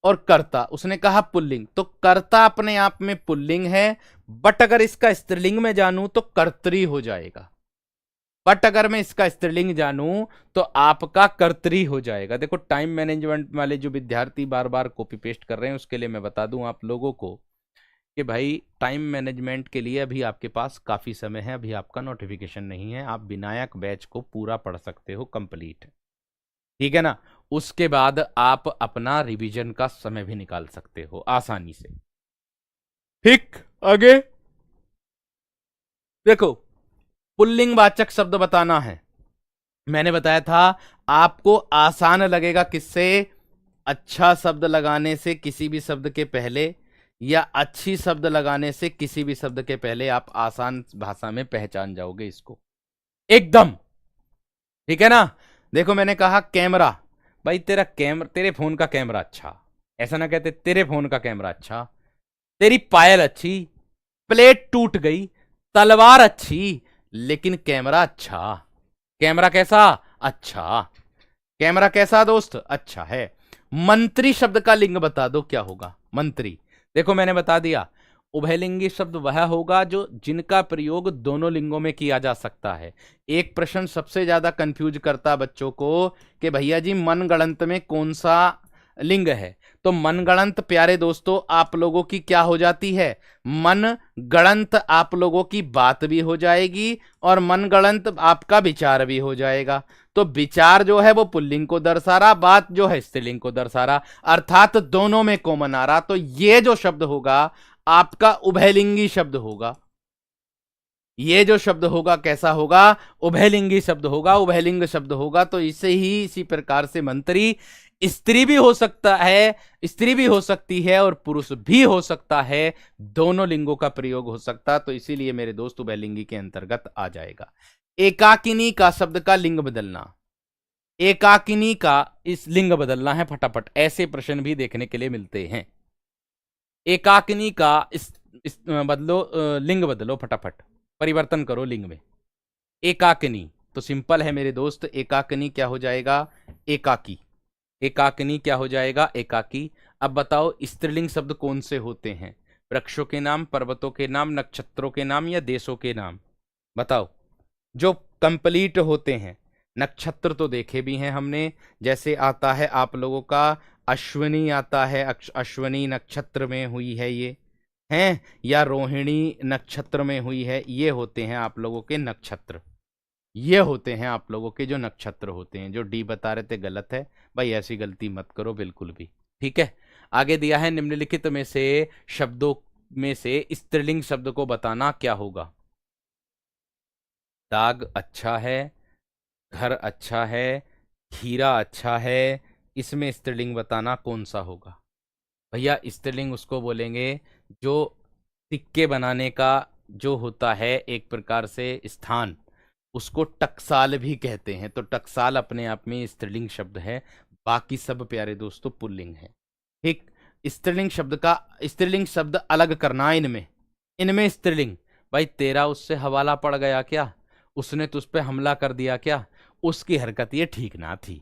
और कर्ता, उसने कहा पुल्लिंग, तो कर्ता अपने आप में पुल्लिंग है, बट अगर इसका स्त्रीलिंग में जानूं तो कर्तरी हो जाएगा। बट अगर मैं इसका स्त्रीलिंग जानूं तो आपका कर्तरी हो जाएगा। देखो, टाइम मैनेजमेंट वाले जो विद्यार्थी बार बार कॉपी पेस्ट कर रहे हैं, उसके लिए मैं बता दूं आप लोगों को कि भाई टाइम मैनेजमेंट के लिए अभी आपके पास काफी समय है। अभी आपका नोटिफिकेशन नहीं है, आप विनायक बैच को पूरा पढ़ सकते हो कंप्लीट, ठीक है ना? उसके बाद आप अपना रिवीजन का समय भी निकाल सकते हो आसानी से। ठीक, आगे देखो, पुल्लिंग वाचक शब्द बताना है। मैंने बताया था आपको आसान लगेगा किससे? अच्छा शब्द लगाने से किसी भी शब्द के पहले, या अच्छी शब्द लगाने से किसी भी शब्द के पहले आप आसान भाषा में पहचान जाओगे इसको एकदम। ठीक है ना? देखो, मैंने कहा कैमरा, भाई तेरे फोन का कैमरा अच्छा, ऐसा ना कहते तेरे फोन का कैमरा अच्छा, तेरी पायल अच्छी, प्लेट टूट गई, तलवार अच्छी, लेकिन कैमरा अच्छा। कैमरा कैसा? अच्छा। कैमरा कैसा दोस्त? अच्छा है। मंत्री शब्द का लिंग बता दो क्या होगा? मंत्री, देखो मैंने बता दिया, उभयलिंगी शब्द वह होगा जो जिनका प्रयोग दोनों लिंगों में किया जा सकता है। एक प्रश्न सबसे ज्यादा कंफ्यूज करता बच्चों को कि भैया जी मनगढ़ंत में कौन सा लिंग है? तो मनगढ़ंत प्यारे दोस्तों आप लोगों की क्या हो जाती है? मनगढ़ंत आप लोगों की बात भी हो जाएगी और मनगढ़ंत आपका विचार भी हो जाएगा। तो विचार जो है वो पुल्लिंग को दर्शा रहा, बात जो है स्त्रीलिंग को दर्शा रहा, अर्थात दोनों में कॉमन आ रहा। तो ये जो शब्द होगा आपका उभयलिंगी शब्द होगा। ये जो शब्द होगा कैसा होगा? उभयलिंगी शब्द होगा, उभयलिंग शब्द होगा। तो इसे ही इसी प्रकार से मंत्री स्त्री भी हो सकता है, स्त्री भी हो सकती है और पुरुष भी हो सकता है, दोनों लिंगों का प्रयोग हो सकता। तो इसीलिए मेरे दोस्त उभयलिंगी के अंतर्गत आ जाएगा। एकाकिनी का शब्द का लिंग बदलना, एकाकिनी का इस लिंग बदलना है फटाफट, ऐसे प्रश्न भी देखने के लिए मिलते हैं। एकाकिनी का बदलो, लिंग बदलो फटाफट, परिवर्तन करो लिंग में। एकाकिनी तो सिंपल है मेरे दोस्त, एकाकिनी क्या हो जाएगा? एकाकी। एकाकिनी क्या हो जाएगा? एकाकी। अब बताओ स्त्रीलिंग शब्द कौन से होते हैं? वृक्षों के नाम, पर्वतों के नाम, नक्षत्रों के नाम या देशों के नाम? बताओ जो कंप्लीट होते हैं। नक्षत्र तो देखे भी हैं हमने, जैसे आता है आप लोगों का अश्विनी आता है, अश्विनी नक्षत्र में हुई है ये, हैं, या रोहिणी नक्षत्र में हुई है, ये होते हैं आप लोगों के नक्षत्र। ये होते हैं आप लोगों के जो नक्षत्र होते हैं। जो डी बता रहे थे गलत है भाई, ऐसी गलती मत करो बिल्कुल भी, ठीक है। आगे दिया है निम्नलिखित में से शब्दों में से स्त्रीलिंग शब्द को बताना, क्या होगा? दाग अच्छा है, घर अच्छा है, खीरा अच्छा है, इसमें स्त्रीलिंग बताना कौन सा होगा? भैया स्त्रीलिंग उसको बोलेंगे जो सिक्के बनाने का जो होता है एक प्रकार से स्थान, उसको टकसाल भी कहते हैं। तो टकसाल अपने आप में स्त्रीलिंग शब्द है, बाकी सब प्यारे दोस्तों पुल्लिंग है। ठीक, स्त्रीलिंग शब्द का स्त्रीलिंग शब्द अलग करना इनमें, इनमें स्त्रीलिंग। भाई तेरा उससे हवाला पड़ गया क्या? उसने तुझ पे हमला कर दिया क्या? उसकी हरकत ये ठीक ना थी।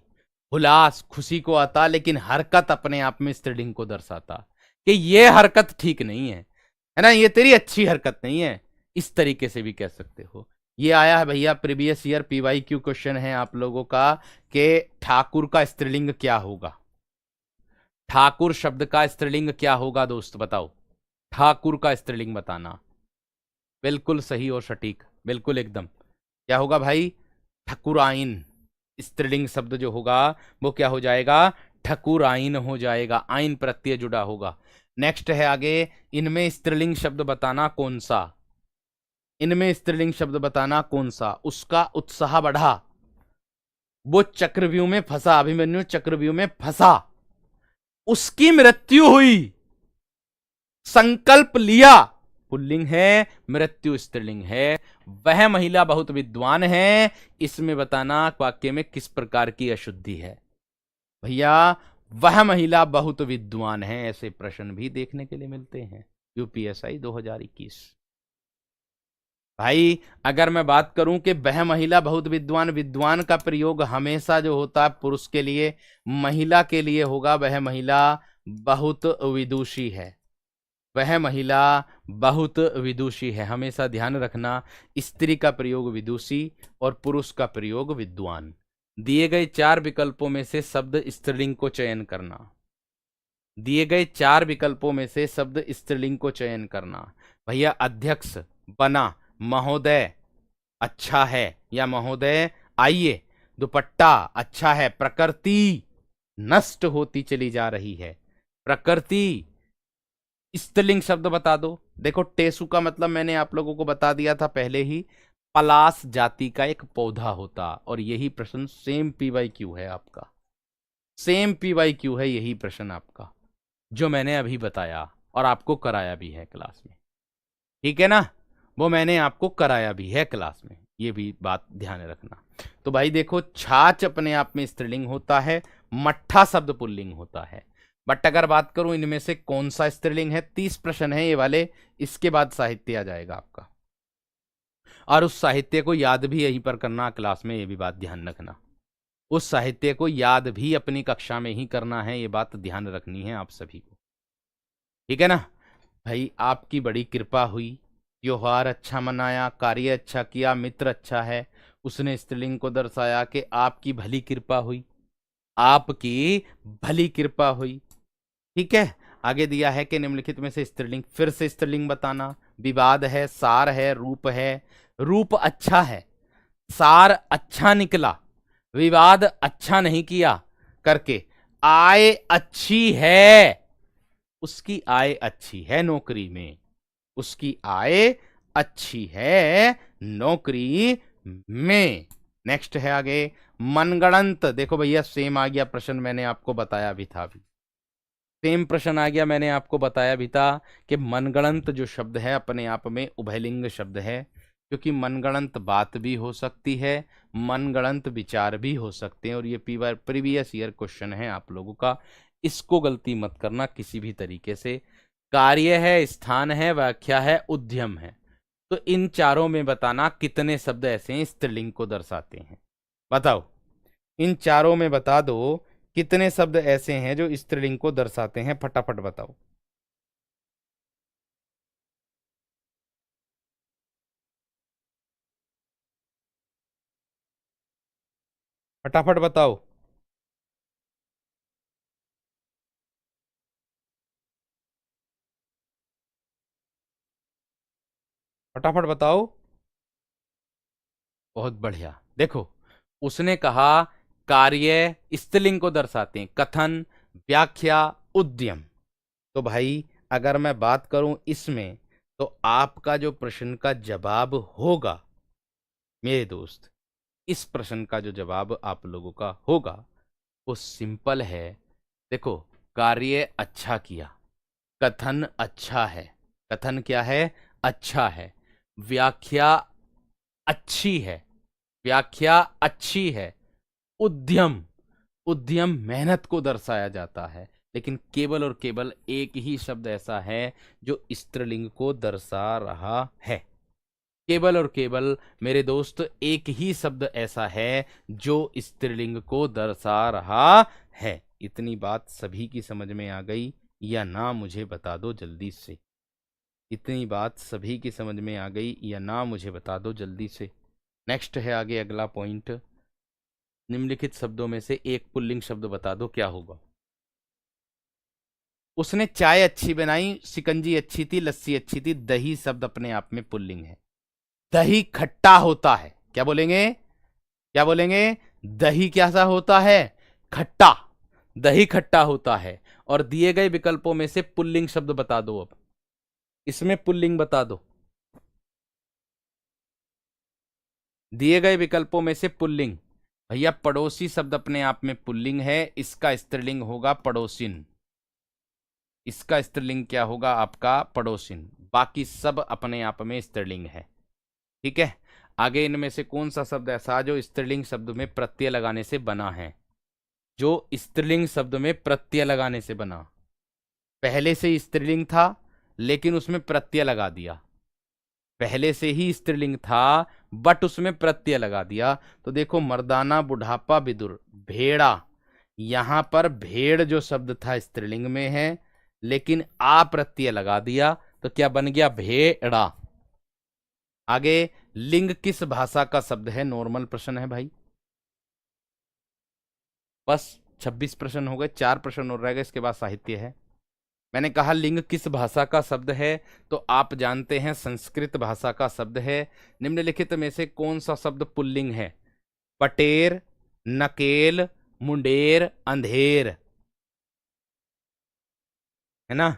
हुलास खुशी को आता, लेकिन हरकत अपने आप में स्त्रीलिंग को दर्शाता कि ये हरकत ठीक नहीं है ना, ये तेरी अच्छी हरकत नहीं है, इस तरीके से भी कह सकते हो। ये आया है भैया प्रीवियस ईयर PYQ क्वेश्चन है आप लोगों का कि ठाकुर का स्त्रीलिंग क्या होगा? ठाकुर शब्द का स्त्रीलिंग क्या होगा दोस्त बताओ? ठाकुर का स्त्रीलिंग बताना। बिल्कुल सही और सटीक, बिल्कुल एकदम। क्या होगा भाई? ठकुराइन। स्त्रीलिंग शब्द जो होगा वो क्या हो जाएगा? ठकुराइन हो जाएगा, आइन प्रत्यय जुड़ा होगा। नेक्स्ट है आगे, इनमें स्त्रीलिंग शब्द बताना कौन सा? इनमें स्त्रीलिंग शब्द बताना कौन सा? उसका उत्साह बढ़ा, वो चक्रव्यूह में फंसा, अभिमन्यु चक्रव्यूह में फंसा, उसकी मृत्यु हुई, संकल्प लिया, पुल्लिंग है, मृत्यु स्त्रीलिंग है। वह महिला बहुत विद्वान है, इसमें बताना वाक्य में किस प्रकार की अशुद्धि है? भैया वह महिला बहुत विद्वान है, ऐसे प्रश्न भी देखने के लिए मिलते हैं UPSI 2021। भाई अगर मैं बात करूं कि वह महिला बहुत विद्वान, विद्वान का प्रयोग हमेशा जो होता है पुरुष के लिए, महिला के लिए होगा वह महिला बहुत विदुषी है, वह महिला बहुत विदुषी है। हमेशा ध्यान रखना, स्त्री का प्रयोग विदुषी और पुरुष का प्रयोग विद्वान। दिए गए 4 विकल्पों में से शब्द स्त्रीलिंग को चयन करना। दिए गए 4 विकल्पों में से शब्द स्त्रीलिंग को चयन करना। भैया अध्यक्ष, बना, महोदय अच्छा है या महोदय आइए, दुपट्टा अच्छा है, प्रकृति नष्ट होती चली जा रही है, प्रकृति। स्त्रीलिंग शब्द बता दो। देखो टेसु का मतलब मैंने आप लोगों को बता दिया था पहले ही, पलास जाति का एक पौधा होता, और यही प्रश्न सेम PYQ है आपका, सेम PYQ है यही प्रश्न आपका जो मैंने अभी बताया और आपको कराया भी है क्लास में, ठीक है ना? वो मैंने आपको कराया भी है क्लास में, ये भी बात ध्यान रखना। तो भाई देखो छाछ अपने आप में स्त्रीलिंग होता है, मट्ठा शब्द पुल्लिंग होता है। बट अगर बात करूं इनमें से कौन सा स्त्रीलिंग है, 30 प्रश्न है ये वाले, इसके बाद साहित्य आ जाएगा आपका, और उस साहित्य को याद भी यहीं पर करना क्लास में, ये भी बात ध्यान रखना। उस साहित्य को याद भी अपनी कक्षा में ही करना है, ये बात ध्यान रखनी है आप सभी को, ठीक है ना? भाई आपकी बड़ी कृपा हुई, त्योहार अच्छा मनाया, कार्य अच्छा किया, मित्र अच्छा है, उसने स्त्रीलिंग को दर्शाया कि आपकी भली कृपा हुई, आपकी भली कृपा हुई, ठीक है। आगे दिया है कि निम्नलिखित में से स्त्रीलिंग, फिर से स्त्रीलिंग बताना। विवाद है, सार है, रूप है। रूप अच्छा है, सार अच्छा निकला, विवाद अच्छा नहीं किया करके, आय अच्छी है, उसकी आय अच्छी है नौकरी में, उसकी आय अच्छी है नौकरी में। नेक्स्ट है आगे मनगणंत। देखो भैया सेम आ गया प्रश्न, मैंने आपको बताया भी था, अभी सेम प्रश्न आ गया, मैंने आपको बताया भी था कि मनगणंत जो शब्द है अपने आप में उभयलिंग शब्द है, क्योंकि मनगणंत बात भी हो सकती है, मनगणंत विचार भी हो सकते हैं, और ये प्रीवियस ईयर क्वेश्चन है आप लोगों का, इसको गलती मत करना किसी भी तरीके से। कार्य है, स्थान है, व्याख्या है, उद्यम है। तो इन चारों में बताना कितने शब्द ऐसे हैं स्त्रीलिंग को दर्शाते हैं। बताओ, इन चारों में बता दो कितने शब्द ऐसे हैं जो स्त्रीलिंग को दर्शाते हैं, फटाफट बताओ। फटाफट बताओ। फटाफट बताओ। बहुत बढ़िया। देखो, उसने कहा कार्य स्त्रीलिंग को दर्शाते हैं, कथन, व्याख्या, उद्यम। तो भाई अगर मैं बात करूं इसमें, तो आपका जो प्रश्न का जवाब होगा मेरे दोस्त, इस प्रश्न का जो जवाब आप लोगों का होगा वो सिंपल है। देखो, कार्य अच्छा किया, कथन अच्छा है, कथन क्या है, अच्छा है, व्याख्या अच्छी है, व्याख्या अच्छी है, उद्यम, उद्यम मेहनत को दर्शाया जाता है। लेकिन केवल और केवल एक ही शब्द ऐसा है जो स्त्रीलिंग को दर्शा रहा है। केवल और केवल मेरे दोस्त एक ही शब्द ऐसा है जो स्त्रीलिंग को दर्शा रहा है। इतनी बात सभी की समझ में आ गई या ना, मुझे बता दो जल्दी से। इतनी बात सभी की समझ में आ गई या ना, मुझे बता दो जल्दी से। नेक्स्ट है आगे अगला पॉइंट। निम्नलिखित शब्दों में से एक पुल्लिंग शब्द बता दो, क्या होगा। उसने चाय अच्छी बनाई, शिकंजी अच्छी थी, लस्सी अच्छी थी। दही शब्द अपने आप में पुल्लिंग है। दही खट्टा होता है, क्या बोलेंगे, क्या बोलेंगे, दही क्या सा होता है, खट्टा। दही खट्टा होता है। और दिए गए विकल्पों में से पुल्लिंग शब्द बता दो। अब इसमें पुल्लिंग बता दो, दिए गए विकल्पों में से पुल्लिंग। भैया पड़ोसी शब्द अपने आप में पुल्लिंग है, इसका स्त्रीलिंग होगा पड़ोसिन। इसका स्त्रीलिंग क्या होगा आपका, पड़ोसिन। बाकी सब अपने आप में स्त्रीलिंग है। ठीक है। आगे इनमें से कौन सा शब्द ऐसा जो स्त्रीलिंग शब्द में प्रत्यय लगाने से बना है, जो स्त्रीलिंग शब्द में प्रत्यय लगाने से बना। पहले से स्त्रीलिंग था लेकिन उसमें प्रत्यय लगा दिया। पहले से ही स्त्रीलिंग था बट उसमें प्रत्यय लगा दिया। तो देखो, मर्दाना, बुढ़ापा, विदुर, भेड़ा। यहां पर भेड़ जो शब्द था स्त्रीलिंग में है, लेकिन आ प्रत्यय लगा दिया तो क्या बन गया, भेड़ा। आगे, लिंग किस भाषा का शब्द है, नॉर्मल प्रश्न है भाई। बस 26 प्रश्न हो गए, 4 प्रश्न और रह गए, इसके बाद साहित्य है। मैंने कहा लिंग किस भाषा का शब्द है, तो आप जानते हैं संस्कृत भाषा का शब्द है। निम्नलिखित में से कौन सा शब्द पुल्लिंग है, पटेर, नकेल, मुंडेर, अंधेर। है ना,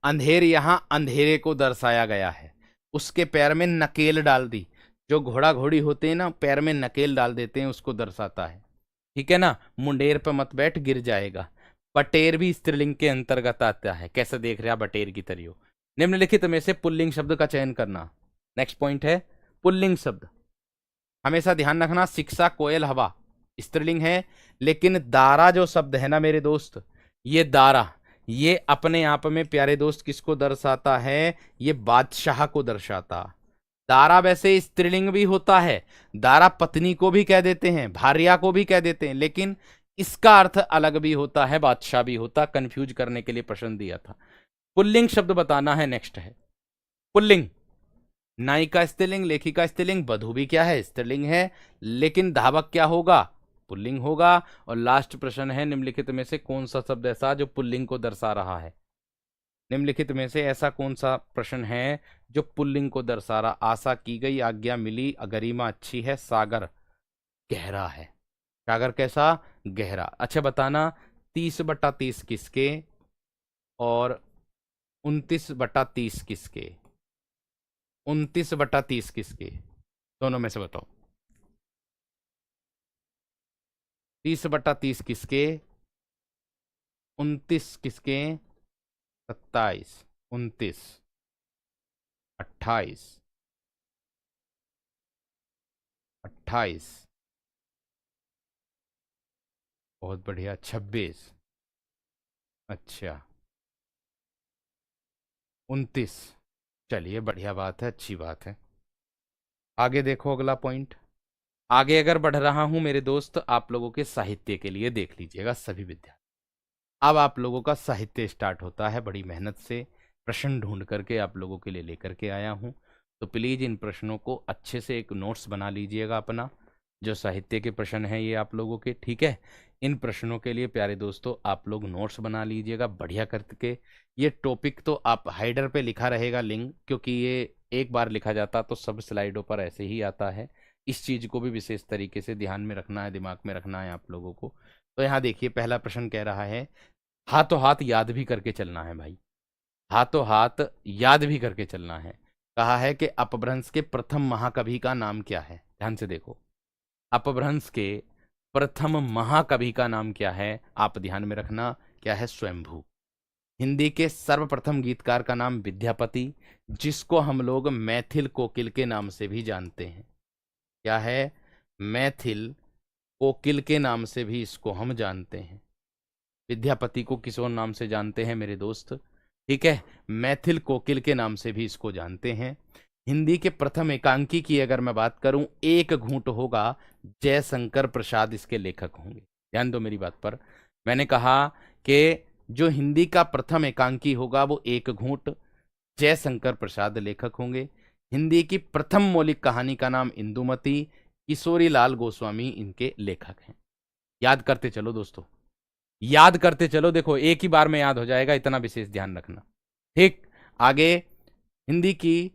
अंधेर, यहां अंधेरे को दर्शाया गया है। उसके पैर में नकेल डाल दी। जो घोड़ा घोड़ी होते हैं ना, पैर में नकेल डाल देते हैं, उसको दर्शाता है। ठीक है ना, मुंडेर पर मत बैठ गिर जाएगा। बटेर भी स्त्रीलिंग के अंतर्गत आता है, कैसे देख रहे हैं बटेर की तरियो। निम्नलिखित में से पुल्लिंग शब्द का चयन करना। नेक्स्ट पॉइंट है पुल्लिंग शब्द। हमेशा ध्यान रखना, शिक्षा, कोयल, हवा स्त्रीलिंग है। लेकिन दारा जो शब्द है ना मेरे दोस्त, ये दारा, ये अपने आप में प्यारे दोस्त किसको दर्शाता है, ये बादशाह को दर्शाता। दारा वैसे स्त्रीलिंग भी होता है, दारा पत्नी को भी कह देते हैं, भार्या को भी कह देते हैं, लेकिन इसका अर्थ अलग भी होता है, बादशाह भी होता। कंफ्यूज करने के लिए प्रश्न दिया था। पुल्लिंग शब्द बताना है। नेक्स्ट है पुल्लिंग। नायिका स्त्रीलिंग, लेखिका स्त्रीलिंग, वधु भी क्या है, स्त्रीलिंग है। लेकिन धावक क्या होगा, पुल्लिंग होगा। और लास्ट प्रश्न है निम्नलिखित में से कौन सा शब्द ऐसा जो पुल्लिंग को दर्शा रहा है। निम्नलिखित में से ऐसा कौन सा प्रश्न है जो पुल्लिंग को दर्शा रहा। आशा की गई, आज्ञा मिली, गरिमा अच्छी है, सागर गहरा है। सागर कैसा, गहरा। अच्छा बताना, 30/30 किसके और 29/30 किसके, 29/30 किसके, दोनों में से बताओ। 30/30 किसके, 29 किसके, 27, 29, 28, 28, बहुत बढ़िया, 26। अच्छा, 29। चलिए बढ़िया बात है, अच्छी बात है। आगे देखो अगला पॉइंट। आगे अगर बढ़ रहा हूं मेरे दोस्त, आप लोगों के साहित्य के लिए देख लीजिएगा सभी विद्यार्थी। अब आप लोगों का साहित्य स्टार्ट होता है, बड़ी मेहनत से प्रश्न ढूंढ करके आप लोगों के लिए लेकर के आया हूं। तो प्लीज इन प्रश्नों को अच्छे से एक नोट्स बना लीजिएगा अपना। जो साहित्य के प्रश्न हैं ये आप लोगों के, ठीक है। इन प्रश्नों के लिए प्यारे दोस्तों आप लोग नोट्स बना लीजिएगा बढ़िया करके। ये टॉपिक तो आप हाइडर पे लिखा रहेगा लिंक, क्योंकि ये एक बार लिखा जाता तो सब स्लाइडों पर ऐसे ही आता है। इस चीज को भी विशेष तरीके से ध्यान में रखना है, दिमाग में रखना है आप लोगों को। तो यहाँ देखिए पहला प्रश्न कह रहा है, हाथों हाथ याद भी करके चलना है भाई, हाथों हाथ याद भी करके चलना है। कहा है कि अपभ्रंश के प्रथम महाकवि का नाम क्या है। ध्यान से देखो, अपभ्रंश के प्रथम महाकवि का नाम क्या है, आप ध्यान में रखना। क्या है? स्वयंभू। हिंदी के सर्वप्रथम गीतकार का नाम विद्यापति, जिसको हम लोग मैथिल कोकिल के नाम से भी जानते हैं। क्या है? मैथिल कोकिल के नाम से भी इसको हम जानते हैं। विद्यापति को किस और नाम से जानते हैं मेरे दोस्त? ठीक है, मैथिल कोकिल के नाम से भी इसको जानते हैं। हिंदी के प्रथम एकांकी की अगर मैं बात करूं, एक घूंट होगा, जयशंकर प्रसाद इसके लेखक होंगे। ध्यान दो मेरी बात पर। मैंने कहा कि जो हिंदी का प्रथम एकांकी होगा वो एक घूंट, जयशंकर प्रसाद लेखक होंगे। हिंदी की प्रथम मौलिक कहानी का नाम इंदुमती, किशोरी लाल गोस्वामी इनके लेखक हैं। याद करते चलो दोस्तों, याद करते चलो। देखो एक ही बार में याद हो जाएगा, इतना विशेष ध्यान रखना। ठीक, आगे हिंदी की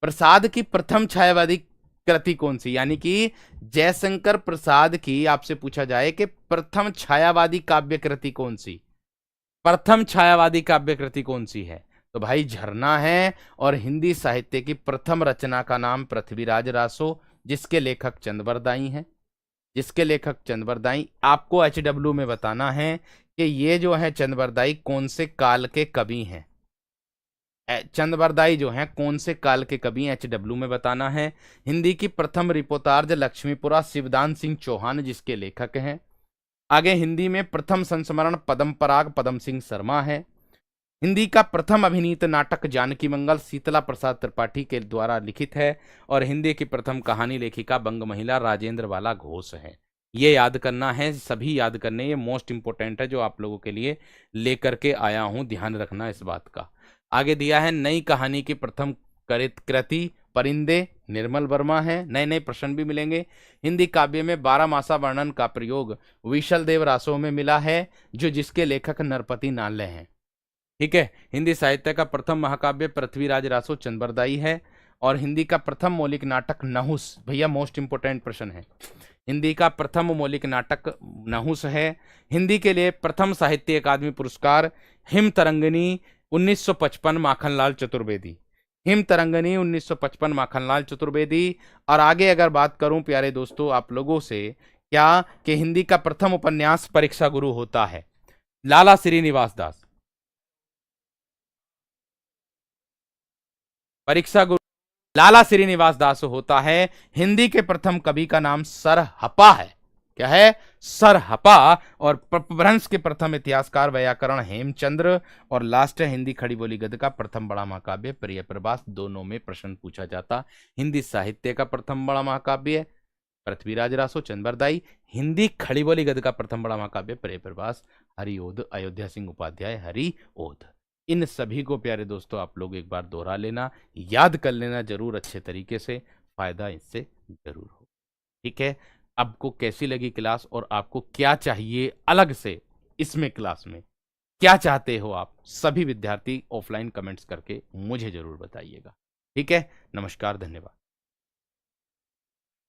प्रसाद की प्रथम छायावादी कृति कौन सी, यानी कि जयशंकर प्रसाद की आपसे पूछा जाए कि प्रथम छायावादी काव्य कृति कौन सी, प्रथम छायावादी काव्य कृति कौन सी है, तो भाई झरना है। और हिंदी साहित्य की प्रथम रचना का नाम पृथ्वीराज रासो, जिसके लेखक चंद्रबरदाई हैं, जिसके लेखक चंद्रबरदाई। आपको HW में बताना है कि ये जो है चंद्रबरदाई कौन से काल के कवि हैं। चंद्रबरदाई जो हैं कौन से काल के कवि हैं, HW में बताना है। हिंदी की प्रथम रिपोर्टार्ज लक्ष्मीपुरा, शिवदान सिंह चौहान जिसके लेखक हैं। आगे हिंदी में प्रथम संस्मरण पद्म पराग, पद्म सिंह शर्मा है। हिंदी का प्रथम अभिनीत नाटक जानकी मंगल, शीतला प्रसाद त्रिपाठी के द्वारा लिखित है। और हिंदी की प्रथम कहानी लेखिका बंग महिला राजेंद्र वाला घोष है। ये याद करना है, सभी याद करने, ये मोस्ट इंपोर्टेंट है जो आप लोगों के लिए लेकर के आया हूं, ध्यान रखना इस बात का। आगे दिया है नई कहानी की प्रथम कृति परिंदे, निर्मल वर्मा है। नए नए प्रश्न भी मिलेंगे। हिंदी काव्य में 12 मासा वर्णन का प्रयोग विशल देव रासो में मिला है, जो जिसके लेखक नरपति नाले हैं। ठीक है, हिंदी साहित्य का प्रथम महाकाव्य पृथ्वीराज रासो चंद्रबरदाई है। और हिंदी का प्रथम मौलिक नाटक नहुस, भैया मोस्ट इंपोर्टेंट प्रश्न है। हिंदी का प्रथम मौलिक नाटक नहुस है। हिंदी के लिए प्रथम साहित्य अकादमी पुरस्कार हिम तरंगिनी 1955 माखनलाल चतुर्वेदी, हिम तरंगिनी 1955 माखनलाल चतुर्वेदी। और आगे अगर बात करूं प्यारे दोस्तों आप लोगों से, क्या कि हिंदी का प्रथम उपन्यास परीक्षा गुरु होता है, लाला श्रीनिवास दास। परीक्षा गुरु लाला श्रीनिवास दास होता है। हिंदी के प्रथम कवि का नाम सरहपा है। क्या है? सरहपा। और अपभ्रंश के प्रथम इतिहासकार व्याकरण हेमचंद्र। और लास्ट है हिंदी खड़ी बोली गद्य का प्रथम बड़ा महाकाव्य प्रिय प्रभास। दोनों में प्रश्न पूछा जाता। हिंदी साहित्य का प्रथम बड़ा महाकाव्य पृथ्वीराज रासो चंद्रबरदाई। हिंदी खड़ी बोली गद्य का प्रथम बड़ा महाकाव्य प्रिय प्रभास हरिओध अयोध्या सिंह उपाध्याय हरिओध। इन सभी को प्यारे दोस्तों आप लोग एक बार दोहरा लेना, याद कर लेना जरूर अच्छे तरीके से, फायदा इससे जरूर हो। ठीक है, आपको कैसी लगी क्लास और आपको क्या चाहिए अलग से इसमें क्लास में, क्या चाहते हो आप, सभी विद्यार्थी ऑफलाइन कमेंट्स करके मुझे जरूर बताइएगा। ठीक है, नमस्कार, धन्यवाद।